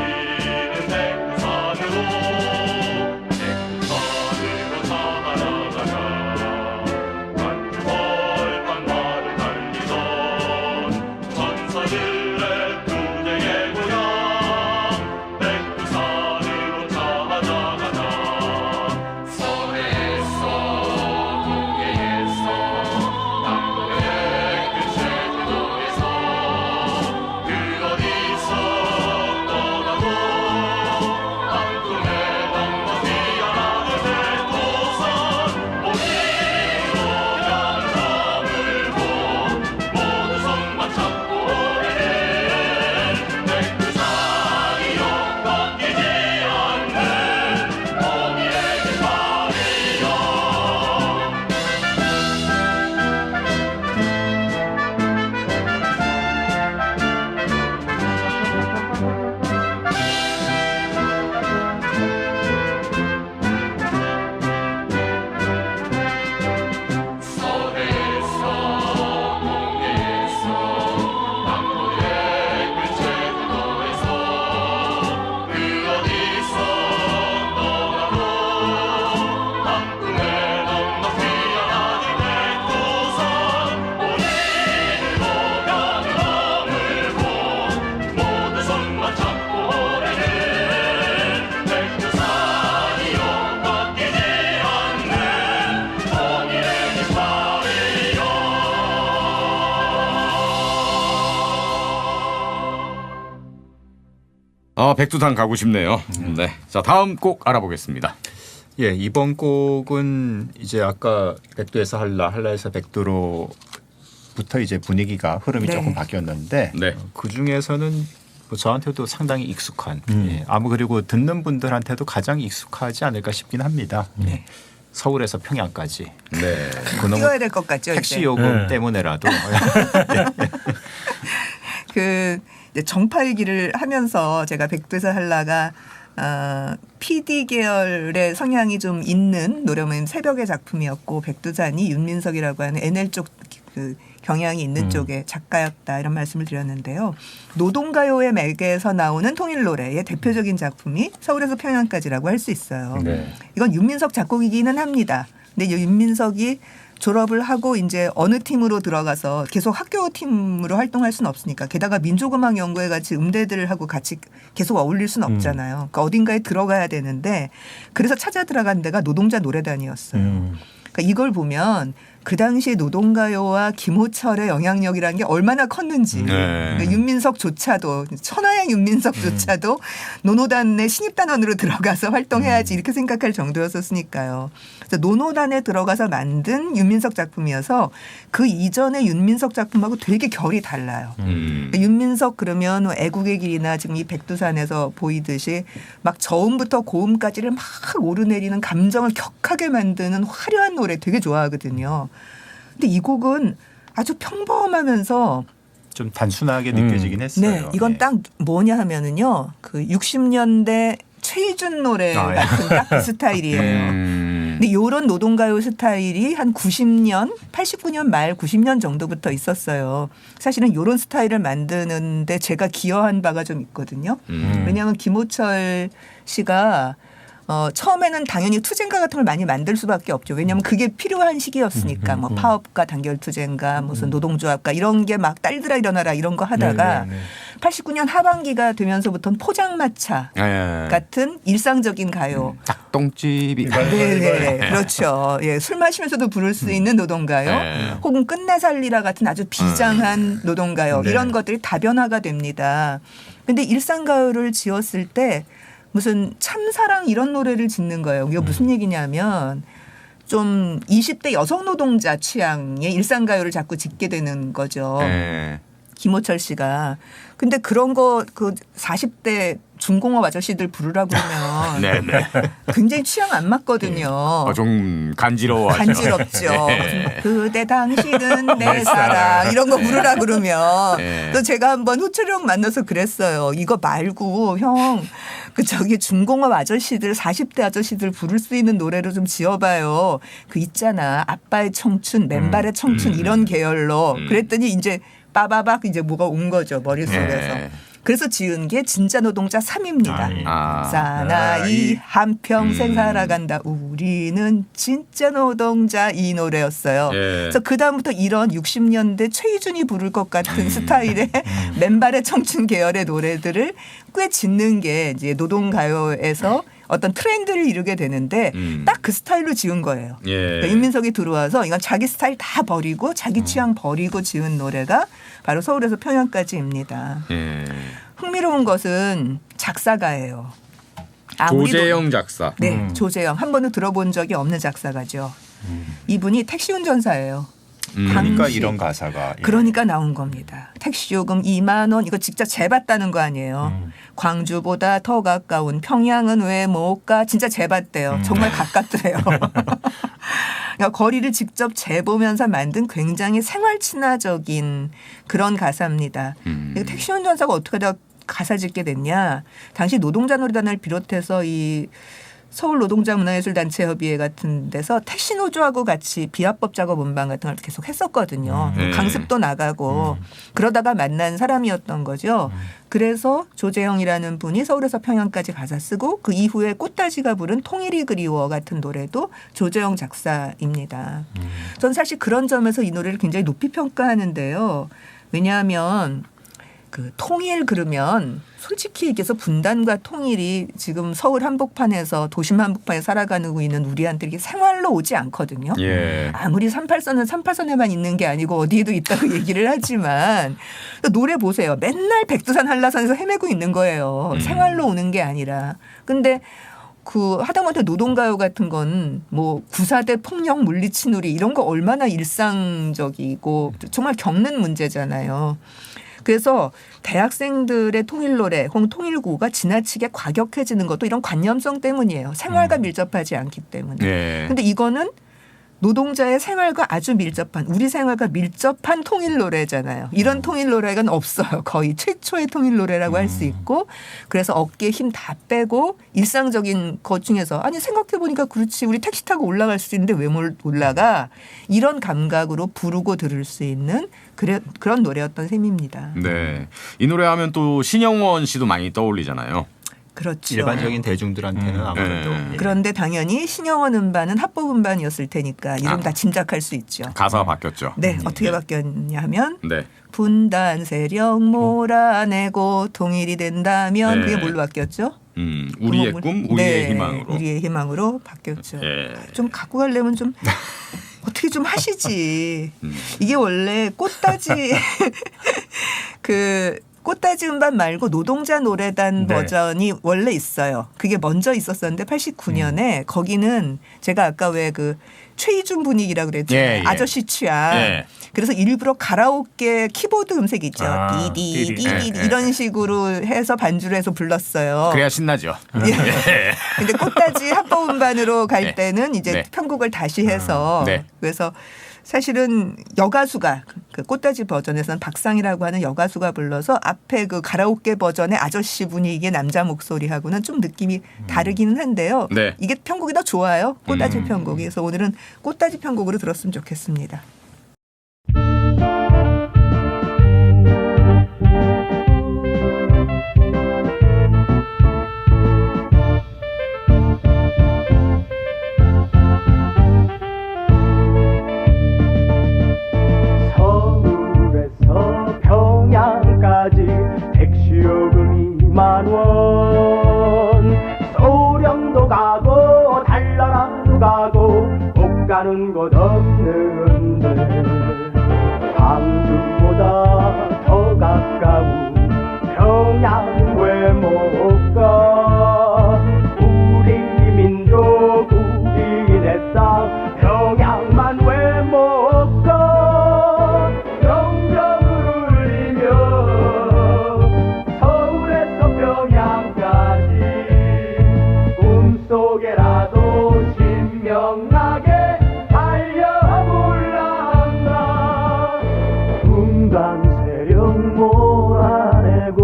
백두산 가고 싶네요. 네. 자, 다음 곡 알아보겠습니다. 예, 이번 곡은 이제 아까 백두에서 한라, 한라에서 백두로부터 이제 분위기가 흐름이 네. 조금 바뀌었는데 네. 그 중에서는 뭐 저한테도 상당히 익숙한 예, 아무 그리고 듣는 분들한테도 가장 익숙하지 않을까 싶긴 합니다. 예. 서울에서 평양까지 네. 그놈의 뛰어야 될 것 같죠. 택시 이제. 요금 네. 때문에라도 그 이제 정팔기를 하면서 제가 백두에서 한라가 PD 계열의 성향이 좀 있는 노래면 새벽의 작품이었고 백두산이 윤민석이라고 하는 NL 쪽 그 경향이 있는 쪽의 작가였다 이런 말씀을 드렸는데요. 노동가요의 맥에서 나오는 통일 노래의 대표적인 작품이 서울에서 평양까지라고 할 수 있어요. 네. 이건 윤민석 작곡이기는 합니다. 근데 윤민석이 졸업을 하고 이제 어느 팀으로 들어가서 계속 학교 팀으로 활동할 수는 없으니까 게다가 민족음악연구회 같이 음대들하고 같이 계속 어울릴 수는 없잖아요. 그러니까 어딘가에 들어가야 되는데 그래서 찾아 들어간 데가 노동자 노래단이었어요. 그러니까 이걸 보면 그 당시 노동가요와 김호철의 영향력이라는 게 얼마나 컸는지 네. 그러니까 윤민석조차도 천하의 윤민석조차도 노노단의 신입단원으로 들어가서 활동해야지 이렇게 생각할 정도였었으니까요. 그래서 노노단에 들어가서 만든 윤민석 작품이어서 그 이전의 윤민석 작품하고 되게 결이 달라요. 그러니까 윤민석 그러면 애국의 길이나 지금 이 백두산에서 보이듯이 막 저음부터 고음까지를 막 오르내리는 감정을 격하게 만드는 화려한 노래 되게 좋아하거든요. 근데 이 곡은 아주 평범하면서 좀 단순하게 느껴지긴 했어요. 네, 이건 예. 딱 뭐냐 하면은요. 그 60년대 최희준 노래 아, 예. 같은 딱 그 스타일이에요. 근데 요런 노동가요 스타일이 한 90년, 89년 말 90년 정도부터 있었어요. 사실은 요런 스타일을 만드는데 제가 기여한 바가 좀 있거든요. 왜냐하면 김호철 씨가 처음에는 당연히 투쟁가 같은 걸 많이 만들 수밖에 없죠. 왜냐하면 그게 필요한 시기였으니까 뭐 파업가 단결 투쟁가 무슨 노동조합가 이런 게 막 딸들아 일어나라 이런 거 하다가 89년 하반기가 되면서부터는 포장마차 같은 일상적인 가요. 닭똥집이. 네네 그렇죠. 예, 술 마시면서도 부를 수 있는 노동가요. 네. 혹은 끝내살리라 같은 아주 비장한 노동가요. 네. 이런 것들이 다변화가 됩니다. 근데 일상가요를 지었을 때 무슨 참사랑 이런 노래를 짓는 거예요. 이게 무슨 얘기냐면 좀 20대 여성 노동자 취향의 일상가요를 자꾸 짓게 되는 거죠. 네. 김호철 씨가. 근데 그런 거 그 40대 중공업 아저씨들 부르라 그러면 네네. 굉장히 취향 안 맞거든요. 좀 간지러워. 간지럽죠. 네. 그대 당신은 내 사랑 이런 거 부르라 그러면 네. 또 제가 한번 호철이 형 만나서 그랬어요. 이거 말고 형 그 저기 중공업 아저씨들 40대 아저씨들 부를 수 있는 노래로 좀 지어봐요. 그 있잖아 아빠의 청춘 맨발의 청춘 이런 계열로 그랬더니 이제 빠바박 이제 뭐가 온 거죠 머릿속에서. 네. 그래서 지은 게 진짜 노동자 3입니다. 아. 사나이 한평생 살아간다. 우리는 진짜 노동자 이 노래였어요. 예. 그래서 그다음부터 이런 60년대 최희준이 부를 것 같은 스타일의 맨발의 청춘 계열의 노래들을 꽤 짓는 게 이제 노동가요에서 어떤 트렌드를 이루게 되는데 딱 그 스타일로 지은 거예요. 예. 그러니까 윤민석이 들어와서 이건 자기 스타일 다 버리고 자기 취향 버리고 지은 노래가 바로 서울에서 평양까지입니다. 예. 흥미로운 것은 작사가예요. 아무리 조재영 작사. 네, 조재영. 한 번도 들어본 적이 없는 작사가죠. 이분이 택시 운전사예요. 그러니까 당시. 이런 가사가 예. 그러니까 나온 겁니다. 택시 요금 2만 원 이거 직접 재봤다는 거 아니에요. 광주보다 더 가까운 평양은 왜 못 가? 진짜 재봤대요. 정말 가깝더래요. 그러니까 거리를 직접 재보면서 만든 굉장히 생활 친화적인 그런 가사입니다. 택시 운전사가 어떻게 하다 가사 짓게 됐냐? 당시 노동자 노래단을 비롯해서 이 서울 노동자 문화예술단체 협의회 같은 데서 택시 노조하고 같이 비합법 작업 운반 같은 걸 계속 했었거든요. 강습도 나가고 그러다가 만난 사람이었던 거죠. 그래서 조재영이라는 분이 서울에서 평양까지 가사 쓰고 그 이후에 꽃다지가 부른 통일이 그리워 같은 노래도 조재영 작사입니다. 전 사실 그런 점에서 이 노래를 굉장히 높이 평가하는데요. 왜냐하면 그 통일 그러면 솔직히 얘기해서 분단과 통일이 지금 서울 한복판에서 도심 한복판에 살아가고 있는 우리한테 이게 생활로 오지 않거든요. 예. 아무리 38선은 38선에만 있는 게 아니고 어디에도 있다고 얘기를 하지만 노래 보세요. 맨날 백두산 한라산에서 헤매고 있는 거예요. 생활로 오는 게 아니라. 근데 그 하다못해 노동가요 같은 건 뭐 구사대 폭력 물리친 우리 이런 거 얼마나 일상적이고 정말 겪는 문제잖아요. 그래서 대학생들의 통일 노래 혹은 통일구가 지나치게 과격해지는 것도 이런 관념성 때문이에요. 생활과 밀접하지 않기 때문에. 예. 근데 이거는 노동자의 생활과 아주 밀접한 우리 생활과 밀접한 통일 노래잖아요. 이런 통일 노래가 없어요. 거의 최초의 통일 노래라고 할 수 있고 그래서 어깨에 힘 다 빼고 일상적인 것 중에서 아니 생각해 보니까 그렇지 우리 택시 타고 올라갈 수 있는데 왜 못 올라가 이런 감각으로 부르고 들을 수 있는 그런 노래였던 셈입니다. 네. 이 노래 하면 또 신영원 씨도 많이 떠올리잖아요. 그렇죠. 일반적인 대중들한테는 아무래도 예. 그런데 당연히 신영원 음반은 합법 음반이었을 테니까 이름 다 짐작할 수 있죠. 가사가 바뀌었죠. 네, 어떻게 바뀌었냐 하면 네. 분단 세력 몰아내고 통일이 된다면 네. 그게 뭘로 바뀌었죠? 우리의 꿈, 우리의 네, 희망으로. 우리의 희망으로 바뀌었죠. 예. 좀 갖고 가려면 좀 어떻게 좀 하시지. 이게 원래 꽃다지 그 꽃다지 음반 말고 노동자 노래단 네. 버전이 원래 있어요. 그게 먼저 있었었는데 89년에 거기는 제가 아까 왜 그 최희준 분위기라고 그랬잖아요. 예, 예. 아저씨 취향. 예. 그래서 일부러 가라오케 키보드 음색 있죠. 아, 디디 디디. 디디 예, 예. 이런 식으로 해서 반주를 해서 불렀어요. 그래야 신나죠. 근데 꽃다지 합법 음반으로 갈 네. 때는 이제 네. 편곡을 다시 해서 네. 그래서 사실은 여가수가 그 꽃다지 버전에서는 박상이라고 하는 여가수가 불러서 앞에 그 가라오케 버전의 아저씨 분위기의 남자 목소리하고는 좀 느낌이 다르기는 한데요. 네. 이게 편곡이 더 좋아요. 꽃다지 편곡이. 그래서 오늘은 꽃다지 편곡으로 들었으면 좋겠습니다. 서울에서 평양까지 택시 요금이 10,000원 소령도 가고 달나라도 가고 못 가는 곳 없는데 광주보다 더 가까운 평양 왜 못 가 우리 민족 우리 내 땅 평양만 왜 못 가 경적을 울리며 서울에서 평양까지 꿈속에라도 신명나게 달려볼라 한다 분단 세력 몰아내고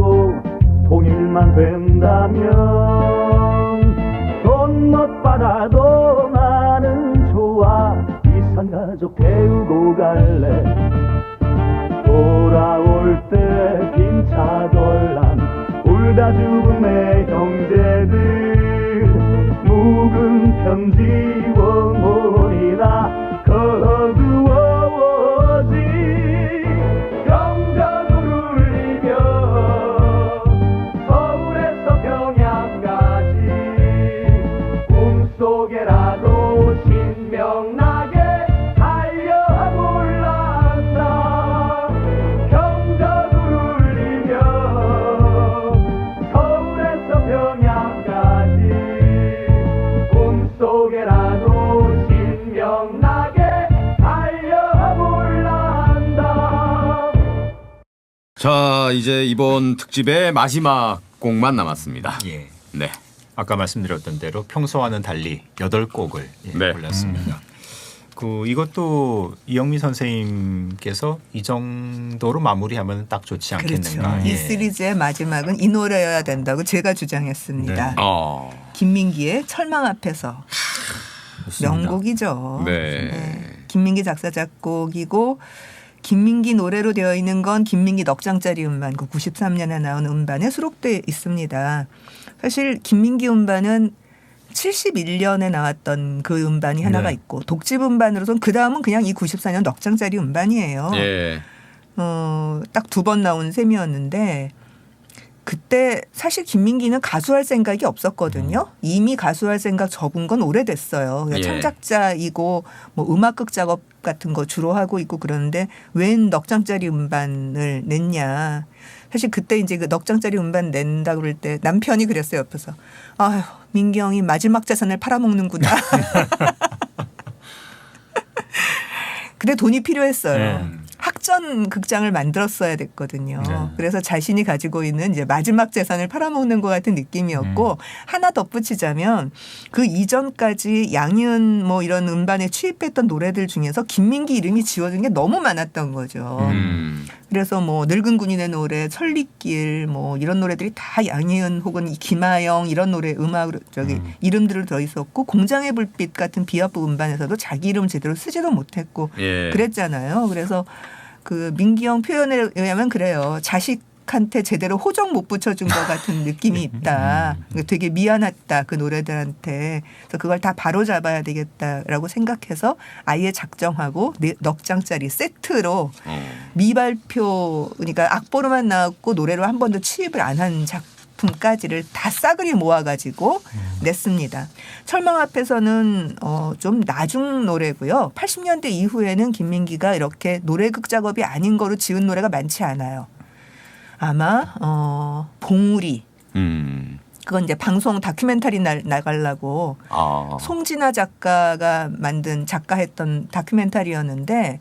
통일만 된다면 돈 못 받아도 나는 좋아 이산 가족 태우고 갈래 돌아올 때 빈 차돌란 울다 죽은 내 형제들 묵은 편지 원본이나 거두어오지 경적을 울리며 서울에서 평양까지 꿈속에라도 신명나게 달려볼라 한다 경적을 울리며 서울에서 평양까지 꿈속에라도 신명나게 달려볼라 한다 자, 이제 이번 특집의 마지막 곡만 남았습니다. 예. 네. 아까 말씀드렸던 대로 평소와는 달리 8곡을 네. 골랐습니다. 이것도 이영미 선생님께서 이 정도로 마무리하면 딱 좋지 그렇죠. 않겠는가. 이 예. 시리즈의 마지막은 이 노래여야 된다고 제가 주장했습니다. 네. 김민기의 철망 앞에서 명곡이죠. 네. 김민기 작사 작곡이고 김민기 노래로 되어 있는 건 김민기 넉장짜리 음반 그 93년에 나온 음반에 수록돼 있습니다. 사실 김민기 음반은 71년에 나왔던 그 음반이 하나가 네. 있고 독집 음반으로선 그 다음은 그냥 이 94년 넉장짜리 음반이에요. 예. 딱 2번 나온 셈이었는데 그때 사실 김민기는 가수할 생각이 없었거든요. 이미 가수할 생각 접은 건 오래됐어요. 그러니까 예. 창작자이고 뭐 음악극 작업 같은 거 주로 하고 있고 그러는데 웬 넉장짜리 음반을 냈냐. 사실 그때 이제 그 넉장짜리 음반 낸다 그럴 때 남편이 그랬어요. 옆에서. 아휴 민기 형이 마지막 재산을 팔아먹는구나. 근데 돈이 필요했어요. 네. 학전 극장을 만들었어야 됐거든요. 네. 그래서 자신이 가지고 있는 이제 마지막 재산을 팔아먹는 것 같은 느낌이었고 하나 덧붙이자면 그 이전까지 양희은 뭐 이런 음반에 취입했던 노래들 중에서 김민기 이름이 지워진 게 너무 많았던 거죠. 그래서 뭐 늙은 군인의 노래, 천리길 뭐 이런 노래들이 다 양희은 혹은 김하영 이런 노래 음악으로 이름들을 들어 있었고 공장의 불빛 같은 비합부 음반에서도 자기 이름 제대로 쓰지도 못했고 예. 그랬잖아요. 그래서 그 민기 형 표현에 의하면 그래요. 자식한테 제대로 호정 못 붙여준 것 같은 느낌이 있다. 되게 미안했다 그 노래들한테. 그래서 그걸 다 바로 잡아야 되겠다라고 생각해서 아예 작정하고 넉 장짜리 세트로 미발표 그러니까 악보로만 나왔고 노래로 한 번도 취입을 안 한 작품까지를 다 싸그리 모아가지고 냈습니다. 철망 앞에서는 좀 나중 노래고요. 80년대 이후에는 김민기가 이렇게 노래극 작업이 아닌 거로 지은 노래가 많지 않아요. 아마 봉우리 그건 이제 방송 다큐멘터리 나가려고 송진아 작가가 작가했던 다큐멘터리였는데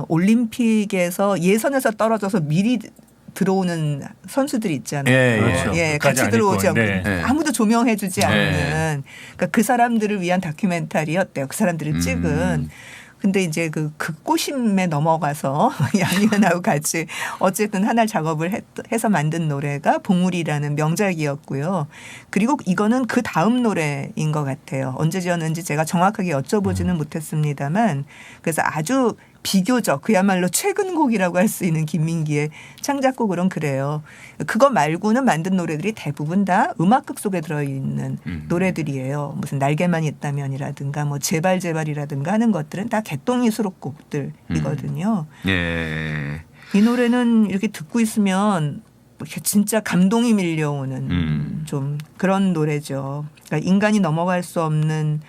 올림픽에서 예선에서 떨어져서 미리 들어오는 선수들 있잖아요. 예, 그렇죠. 예, 끝까지 같이 안 들어오지 있고. 않고 네. 아무도 조명해주지 않는 네. 그러니까 그 사람들을 위한 다큐멘터리였대요. 그 사람들을 찍은. 근데 이제 그 극고심에 넘어가서 양희은하고 같이 어쨌든 하나 작업을 해서 만든 노래가 봉우리라는 명작이었고요. 그리고 이거는 그 다음 노래인 것 같아요. 언제 지었는지 제가 정확하게 여쭤보지는 못했습니다만 그래서 아주 비교적 그야말로 최근 곡이라고 할 수 있는 김민기의 창작곡으로는 그래요. 그거 말고는 만든 노래들이 대부분 다 음악극 속에 들어있는 노래들이에요. 무슨 날개만 있다면이라든가 뭐 제발 제발이라든가 하는 것들은 다 개똥이 수록곡들이거든요. 예. 이 노래는 이렇게 듣고 있으면 진짜 감동이 밀려오는 좀 그런 노래죠. 그러니까 인간이 넘어갈 수 없는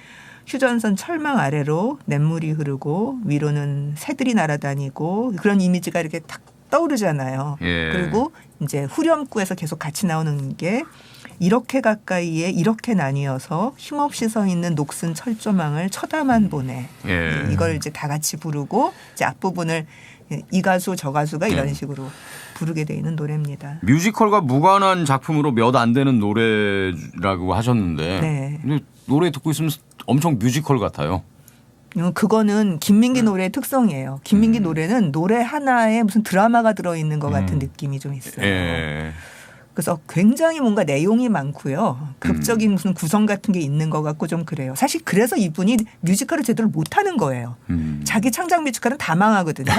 휴전선 철망 아래로 냇물이 흐르고 위로는 새들이 날아다니고 그런 이미지가 이렇게 탁 떠오르잖아요. 예. 그리고 이제 후렴구에서 계속 같이 나오는 게 이렇게 가까이에 이렇게 나뉘어서 힘없이 서 있는 녹슨 철조망을 쳐다만 보네. 예. 이걸 이제 다 같이 부르고 이제 앞부분을 이 가수 저 가수가 이런 식으로 부르게 돼 있는 노래입니다. 뮤지컬과 무관한 작품으로 몇 안 되는 노래라고 하셨는데 네. 근데 노래 듣고 있으면 엄청 뮤지컬 같아요. 그거는 김민기 노래의 특성이에요. 김민기 노래는 노래 하나에 무슨 드라마가 들어있는 것 같은 느낌이 좀 있어요. 예. 그래서 굉장히 뭔가 내용이 많고요. 극적인 무슨 구성 같은 게 있는 것 같고 좀 그래요. 사실 그래서 이분이 뮤지컬을 제대로 못하는 거예요. 자기 창작 뮤지컬은 다 망하거든요.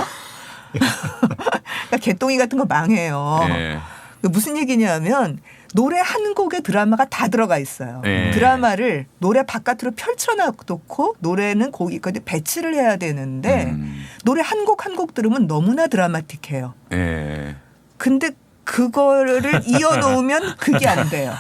그러니까 개똥이 같은 거 망해요. 예. 무슨 얘기냐면 노래 한 곡에 드라마가 다 들어가 있어요. 예. 드라마를 노래 바깥으로 펼쳐놓고 노래는 거기까지 배치를 해야 되는데 노래 한 곡 한 곡 들으면 너무나 드라마틱해요. 예. 근데 그거를 이어놓으면 그게 안 돼요.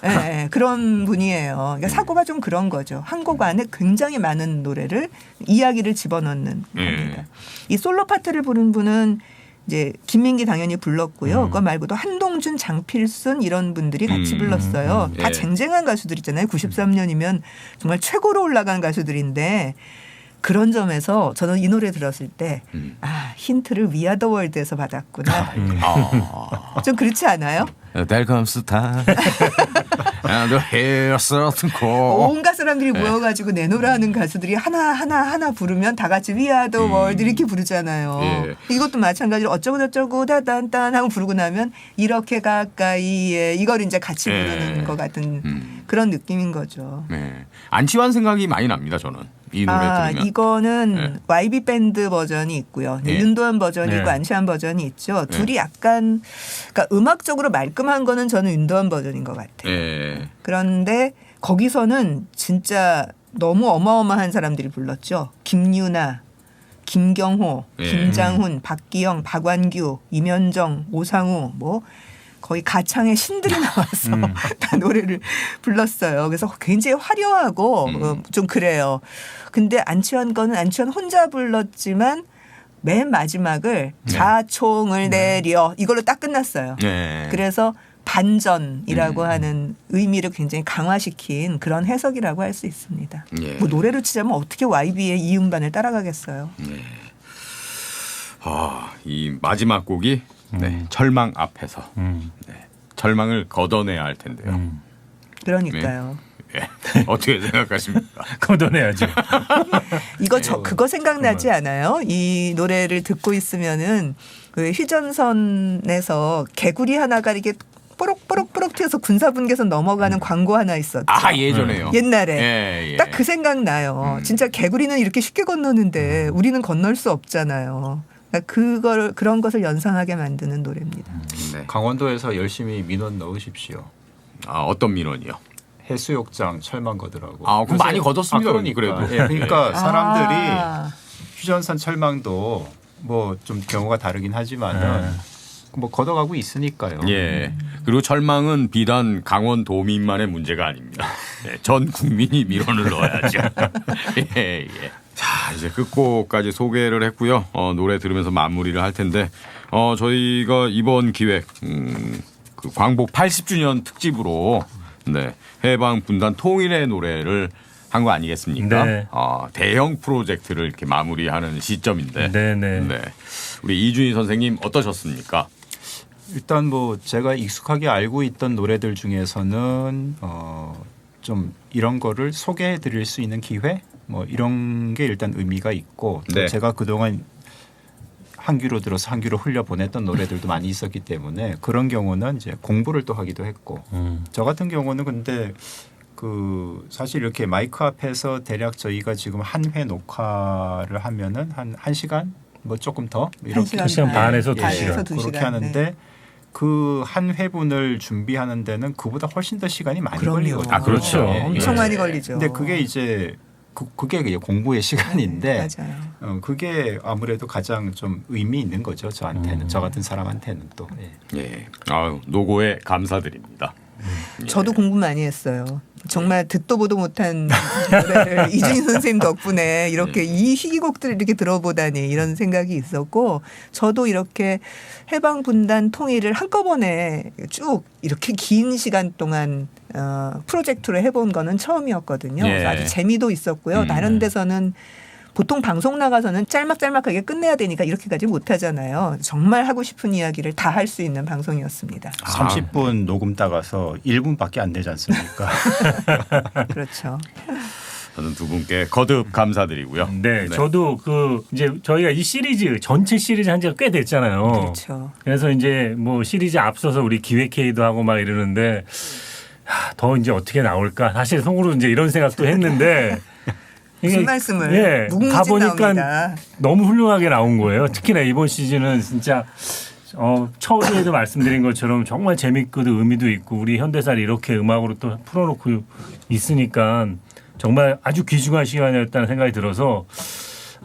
네, 그런 분이에요. 그러니까 사고가 좀 그런 거죠. 한 곡 안에 굉장히 많은 노래를 이야기를 집어넣는 겁니다. 이 솔로 파트를 부른 분은 이제 김민기 당연히 불렀고요. 그거 말고도 한동준, 장필순 이런 분들이 같이 불렀어요. 다 예. 쟁쟁한 가수들 있잖아요. 93년이면 정말 최고로 올라간 가수들인데 그런 점에서 저는 이 노래 들었을 때 힌트를 위아더 월드에서 받았구나. 좀 그렇지 않아요? Welcome star and here's certain call. 온갖 사람들이 모여가지고 내노라하는 가수들이 하나 부르면 다 같이 위아더 월드 이렇게 부르잖아요. 예. 이것도 마찬가지로 어쩌고 저쩌고 다단단 하고 부르고 나면 이렇게 가까이에 이걸 이제 같이 예. 부르는 것 같은 그런 느낌인 거죠. 네. 안치환 생각이 많이 납니다. 저는 이 노래 들으면. 이거는 네. YB 밴드 버전이 있고요. 네. 윤도현 버전이 있고 네. 안치환 버전이 있죠. 둘이 약간 그러니까 음악적으로 말끔한 거는 저는 윤도현 버전인 것 같아요. 예. 그런데 거기서는 진짜 너무 어마어마한 사람들이 불렀죠. 김유나, 김경호, 예. 김장훈, 박기영, 박완규, 임현정, 오상우 뭐 거의 가창의 신들이 나와서 다 노래를 불렀어요. 그래서 굉장히 화려하고 좀 그래요. 근데 안치환 거는 안치환 혼자 불렀지만 맨 마지막을 자총을 내려 이걸로 딱 끝났어요. 네. 그래서 반전이라고 하는 의미를 굉장히 강화시킨 그런 해석이라고 할 수 있습니다. 예. 뭐 노래로 치자면 어떻게 YB의 이 음반을 따라가겠어요. 이 마지막 곡이 네, 절망 앞에서 네, 절망을 걷어내야 할 텐데요. 그러니까요. 예. 어떻게 생각하십니까? 걷어내야죠. 이거 그거 생각나지 않아요? 이 노래를 듣고 있으면은 그 휴전선에서 개구리 하나가 이렇게 뽀록뽀록뽀록 튀어서 군사분계선 넘어가는 광고 하나 있었죠. 아 예전에요. 옛날에 예, 예. 딱 그 생각 나요. 진짜 개구리는 이렇게 쉽게 건너는데 우리는 건널 수 없잖아요. 그러니까 그런 것을 연상하게 만드는 노래입니다. 네. 강원도에서 열심히 민원 넣으십시오. 아 어떤 민원이요? 해수욕장 철망 거더라고. 아, 그럼 많이 걷었습니다, 그러니까. 그래도. 예, 그러니까 사람들이 아. 휴전선 철망도 뭐 좀 경우가 다르긴 하지만은 뭐 걷어가고 있으니까요. 예. 그리고 절망은 비단 강원도민만의 문제가 아닙니다. 예, 전 국민이 민원을 넣어야죠. 예, 예. 자, 이제 끝곡까지 소개를 했고요. 노래 들으면서 마무리를 할 텐데, 저희가 이번 기획, 그 광복 80주년 특집으로, 네, 해방 분단 통일의 노래를 한 거 아니겠습니까? 네. 대형 프로젝트를 이렇게 마무리하는 시점인데, 네네. 네. 우리 이준희 선생님 어떠셨습니까? 일단 뭐 제가 익숙하게 알고 있던 노래들 중에서는 좀 이런 거를 소개해 드릴 수 있는 기회 뭐 이런 게 일단 의미가 있고 또 네. 제가 그동안 한 귀로 들어서 한 귀로 흘려 보냈던 노래들도 많이 있었기 때문에 그런 경우는 이제 공부를 또 하기도 했고 저 같은 경우는 근데 그 사실 이렇게 마이크 앞에서 대략 저희가 지금 한 회 녹화를 하면은 한 1시간 뭐 조금 더 이렇게 1시간 반에서 네. 2시간. 반에서 2시간. 그렇게 하는데 그 한 회분을 준비하는 데는 그보다 훨씬 더 시간이 많이 그럼요. 걸리거든요. 아, 그렇죠. 엄청 예. 많이 걸리죠. 근데 그게 이제 그게 이제 공부의 시간인데 맞아요. 그게 아무래도 가장 좀 의미 있는 거죠. 저한테는 저 같은 사람한테는 또. 예. 예. 아유, 노고에 감사드립니다. 저도 공부 많이 했어요. 정말 듣도 보도 못한 노래를 이준희 선생님 덕분에 이렇게 이 희귀곡들을 이렇게 들어보다니 이런 생각이 있었고 저도 이렇게 해방 분단 통일을 한꺼번에 쭉 이렇게 긴 시간 동안 프로젝트로 해본 거는 처음이었거든요. 예. 그래서 아주 재미도 있었고요. 다른 데서는 보통 방송 나가서는 짤막짤막하게 끝내야 되니까 이렇게까지 못하잖아요. 정말 하고 싶은 이야기를 다 할 수 있는 방송이었습니다. 30분 녹음 따가서 1분밖에 안 되지 않습니까? 그렇죠. 저는 두 분께 거듭 감사드리고요. 네, 저도 그 이제 저희가 이 시리즈 전체 시리즈 한 지가 꽤 됐잖아요. 그렇죠. 그래서 이제 뭐 시리즈 앞서서 우리 기획회의도 하고 막 이러는데 더 이제 어떻게 나올까 사실 속으로 이제 이런 생각도 했는데 무슨 말씀을 예, 무궁무진 가보니까 나옵니다. 너무 훌륭하게 나온 거예요. 특히나 이번 시즌은 진짜 처음에도 말씀드린 것처럼 정말 재밌고도 의미도 있고 우리 현대사를 이렇게 음악으로 또 풀어놓고 있으니까 정말 아주 귀중한 시간이었다는 생각이 들어서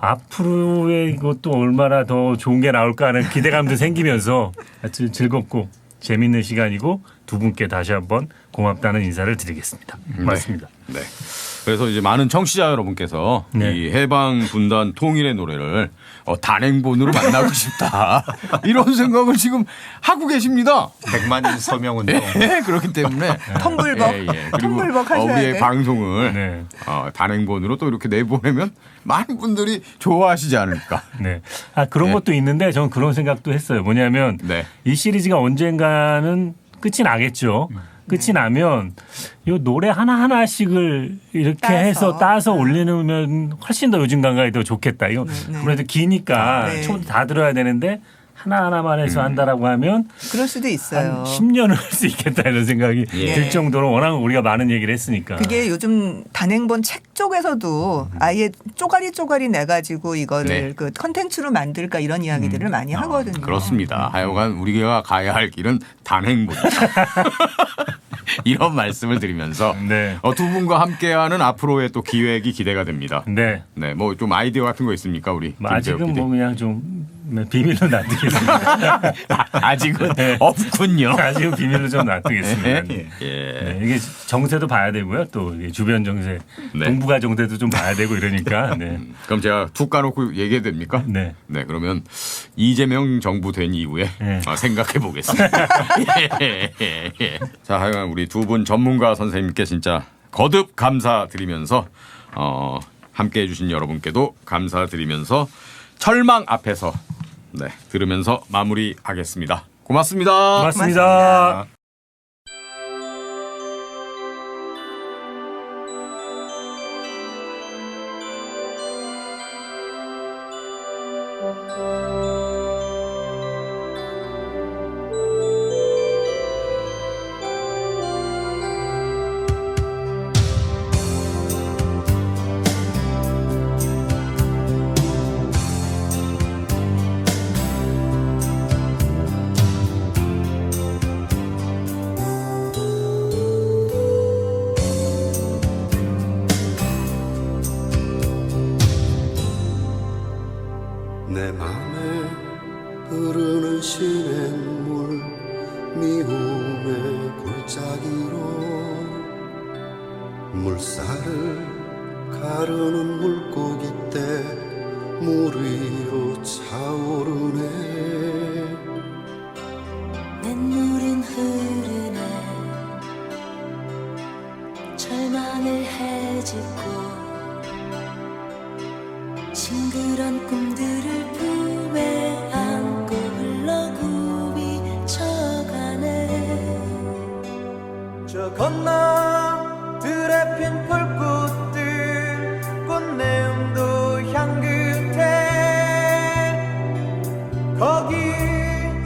앞으로의 이것도 얼마나 더 좋은 게 나올까 하는 기대감도 생기면서 아주 즐겁고 재밌는 시간이고 두 분께 다시 한번 고맙다는 인사를 드리겠습니다. 고맙습니다. 네. 그래서 이제 많은 청취자 여러분께서 네. 이 해방 분단 통일의 노래를 단행본으로 만나고 싶다 이런 생각을 지금 하고 계십니다. 100만인 서명운동. 예, 그렇기 때문에 텀블벅. 그리고 텀블벅 하셔야 우리의 돼. 방송을 네. 단행본으로 또 이렇게 내보내면 많은 분들이 좋아하시지 않을까. 네. 그런 네. 것도 있는데 저는 그런 생각도 했어요. 뭐냐면 네. 이 시리즈가 언젠가는 끝이 나겠죠. 끝이 나면 이 노래 하나하나씩을 이렇게 해서 따서 올리면 훨씬 더 요즘 감각이 더 좋겠다. 이거 네. 아무래도 기니까 네. 처음 다 들어야 되는데 하나하나만 해서 한다라고 하면 그럴 수도 있어요. 한 10년을 할 수 있겠다 이런 생각이 예. 들 정도로 워낙 우리가 많은 얘기를 했으니까. 그게 요즘 단행본 책 쪽에서도 아예 쪼가리 내가지고 이거를 네. 그 컨텐츠로 만들까 이런 이야기들을 많이 하거든요. 그렇습니다. 하여간 우리가 가야 할 길은 단행본이다. 이런 말씀을 드리면서 네. 두 분과 함께하는 앞으로의 또 기획이 기대가 됩니다. 네. 네, 뭐 좀 아이디어 같은 거 있습니까, 우리? 아직은 뭐 그냥 좀 비밀로 놔두겠습니다. 아직은 네. 없군요. 아직은 비밀로 좀 놔두겠습니다. 네. 예. 네, 이게 정세도 봐야 되고요. 또 이게 주변 정세, 네. 동북아 정세도 좀 봐야 되고 이러니까. 네. 그럼 제가 툭 까놓고 얘기해도 됩니까? 네. 네, 그러면 이재명 정부 된 이후에 네. 생각해 보겠습니다. 자, 하여간 우리 두 분 전문가 선생님께 진짜 거듭 감사드리면서 함께해 주신 여러분께도 감사드리면서 철망 앞에서 네, 들으면서 마무리하겠습니다. 고맙습니다. 고맙습니다. 내 맘에 흐르는 시냇물 미움의 골짜기로 물살을 가르는 물고기 때 물 위로 차오르네. 냇물은 흐르네 절망을 헤집고 싱그런 꿈들을 품에 안고 흘러구비 쳐가네. 저 건너들에 핀 풀꽃들 꽃내음도 향긋해. 거기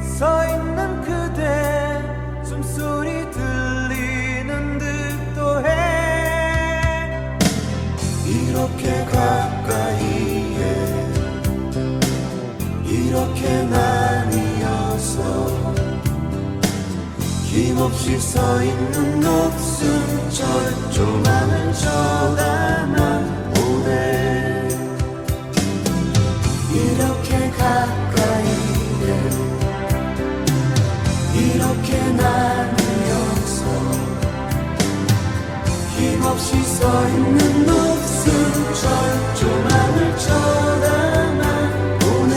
서 있는 그대 숨소리 들리는 듯도 해. 이렇게 가까이에 이렇게 나뉘어서 힘없이 서 있는 녹슨 철조망을 쳐다만 보네. 이렇게 가까이에 이렇게 나누어서 힘없이 서 있는 녹슨 철조망을 쳐다만 보네.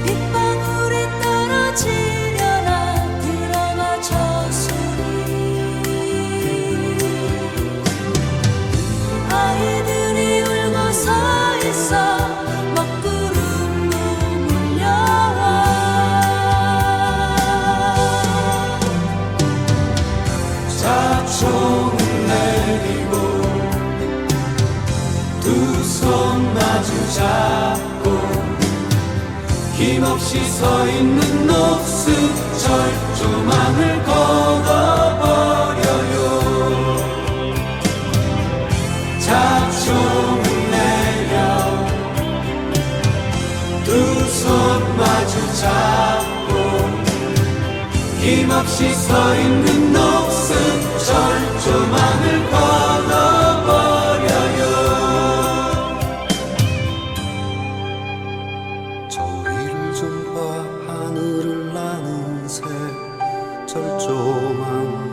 빗방울이 떨어지려나 드라마 저수리 아이들이 울고 서 있어 먹구름도 몰려와. 자총을 내리고 두 손 마주 잡고 힘없이 서 있는 녹슨 철조망을 걷어버려요. 자총을 내려 두 손 마주 잡고 힘없이 서 있는 녹슨 철조망을 걷어버려요. 저 위를 좀 봐 하늘을 나는 새 철조망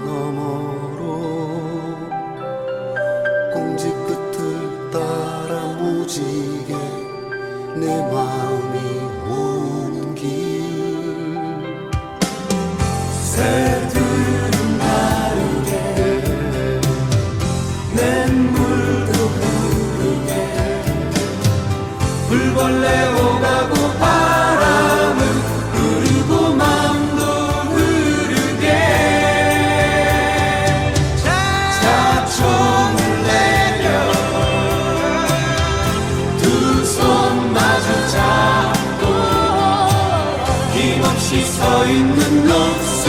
너머로 꽁지 끝을 따라 무지개 내 마음이 오는 길. 새들은 나르게 냇물도 흐르게 불벌레 오가고 바람은 흐르고 맘도 흐르게. 자총을 내려 두 손 마주 잡고 힘없이 서 있는 녹슨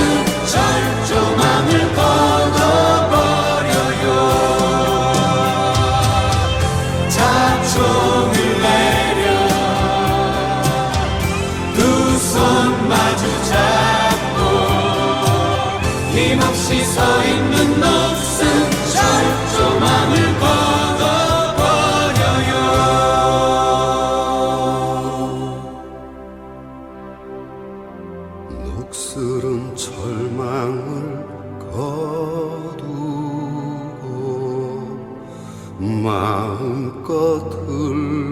철조망을 걷어버려요. 자총을 내려 두 손 마주 잡고 마음껏 흘러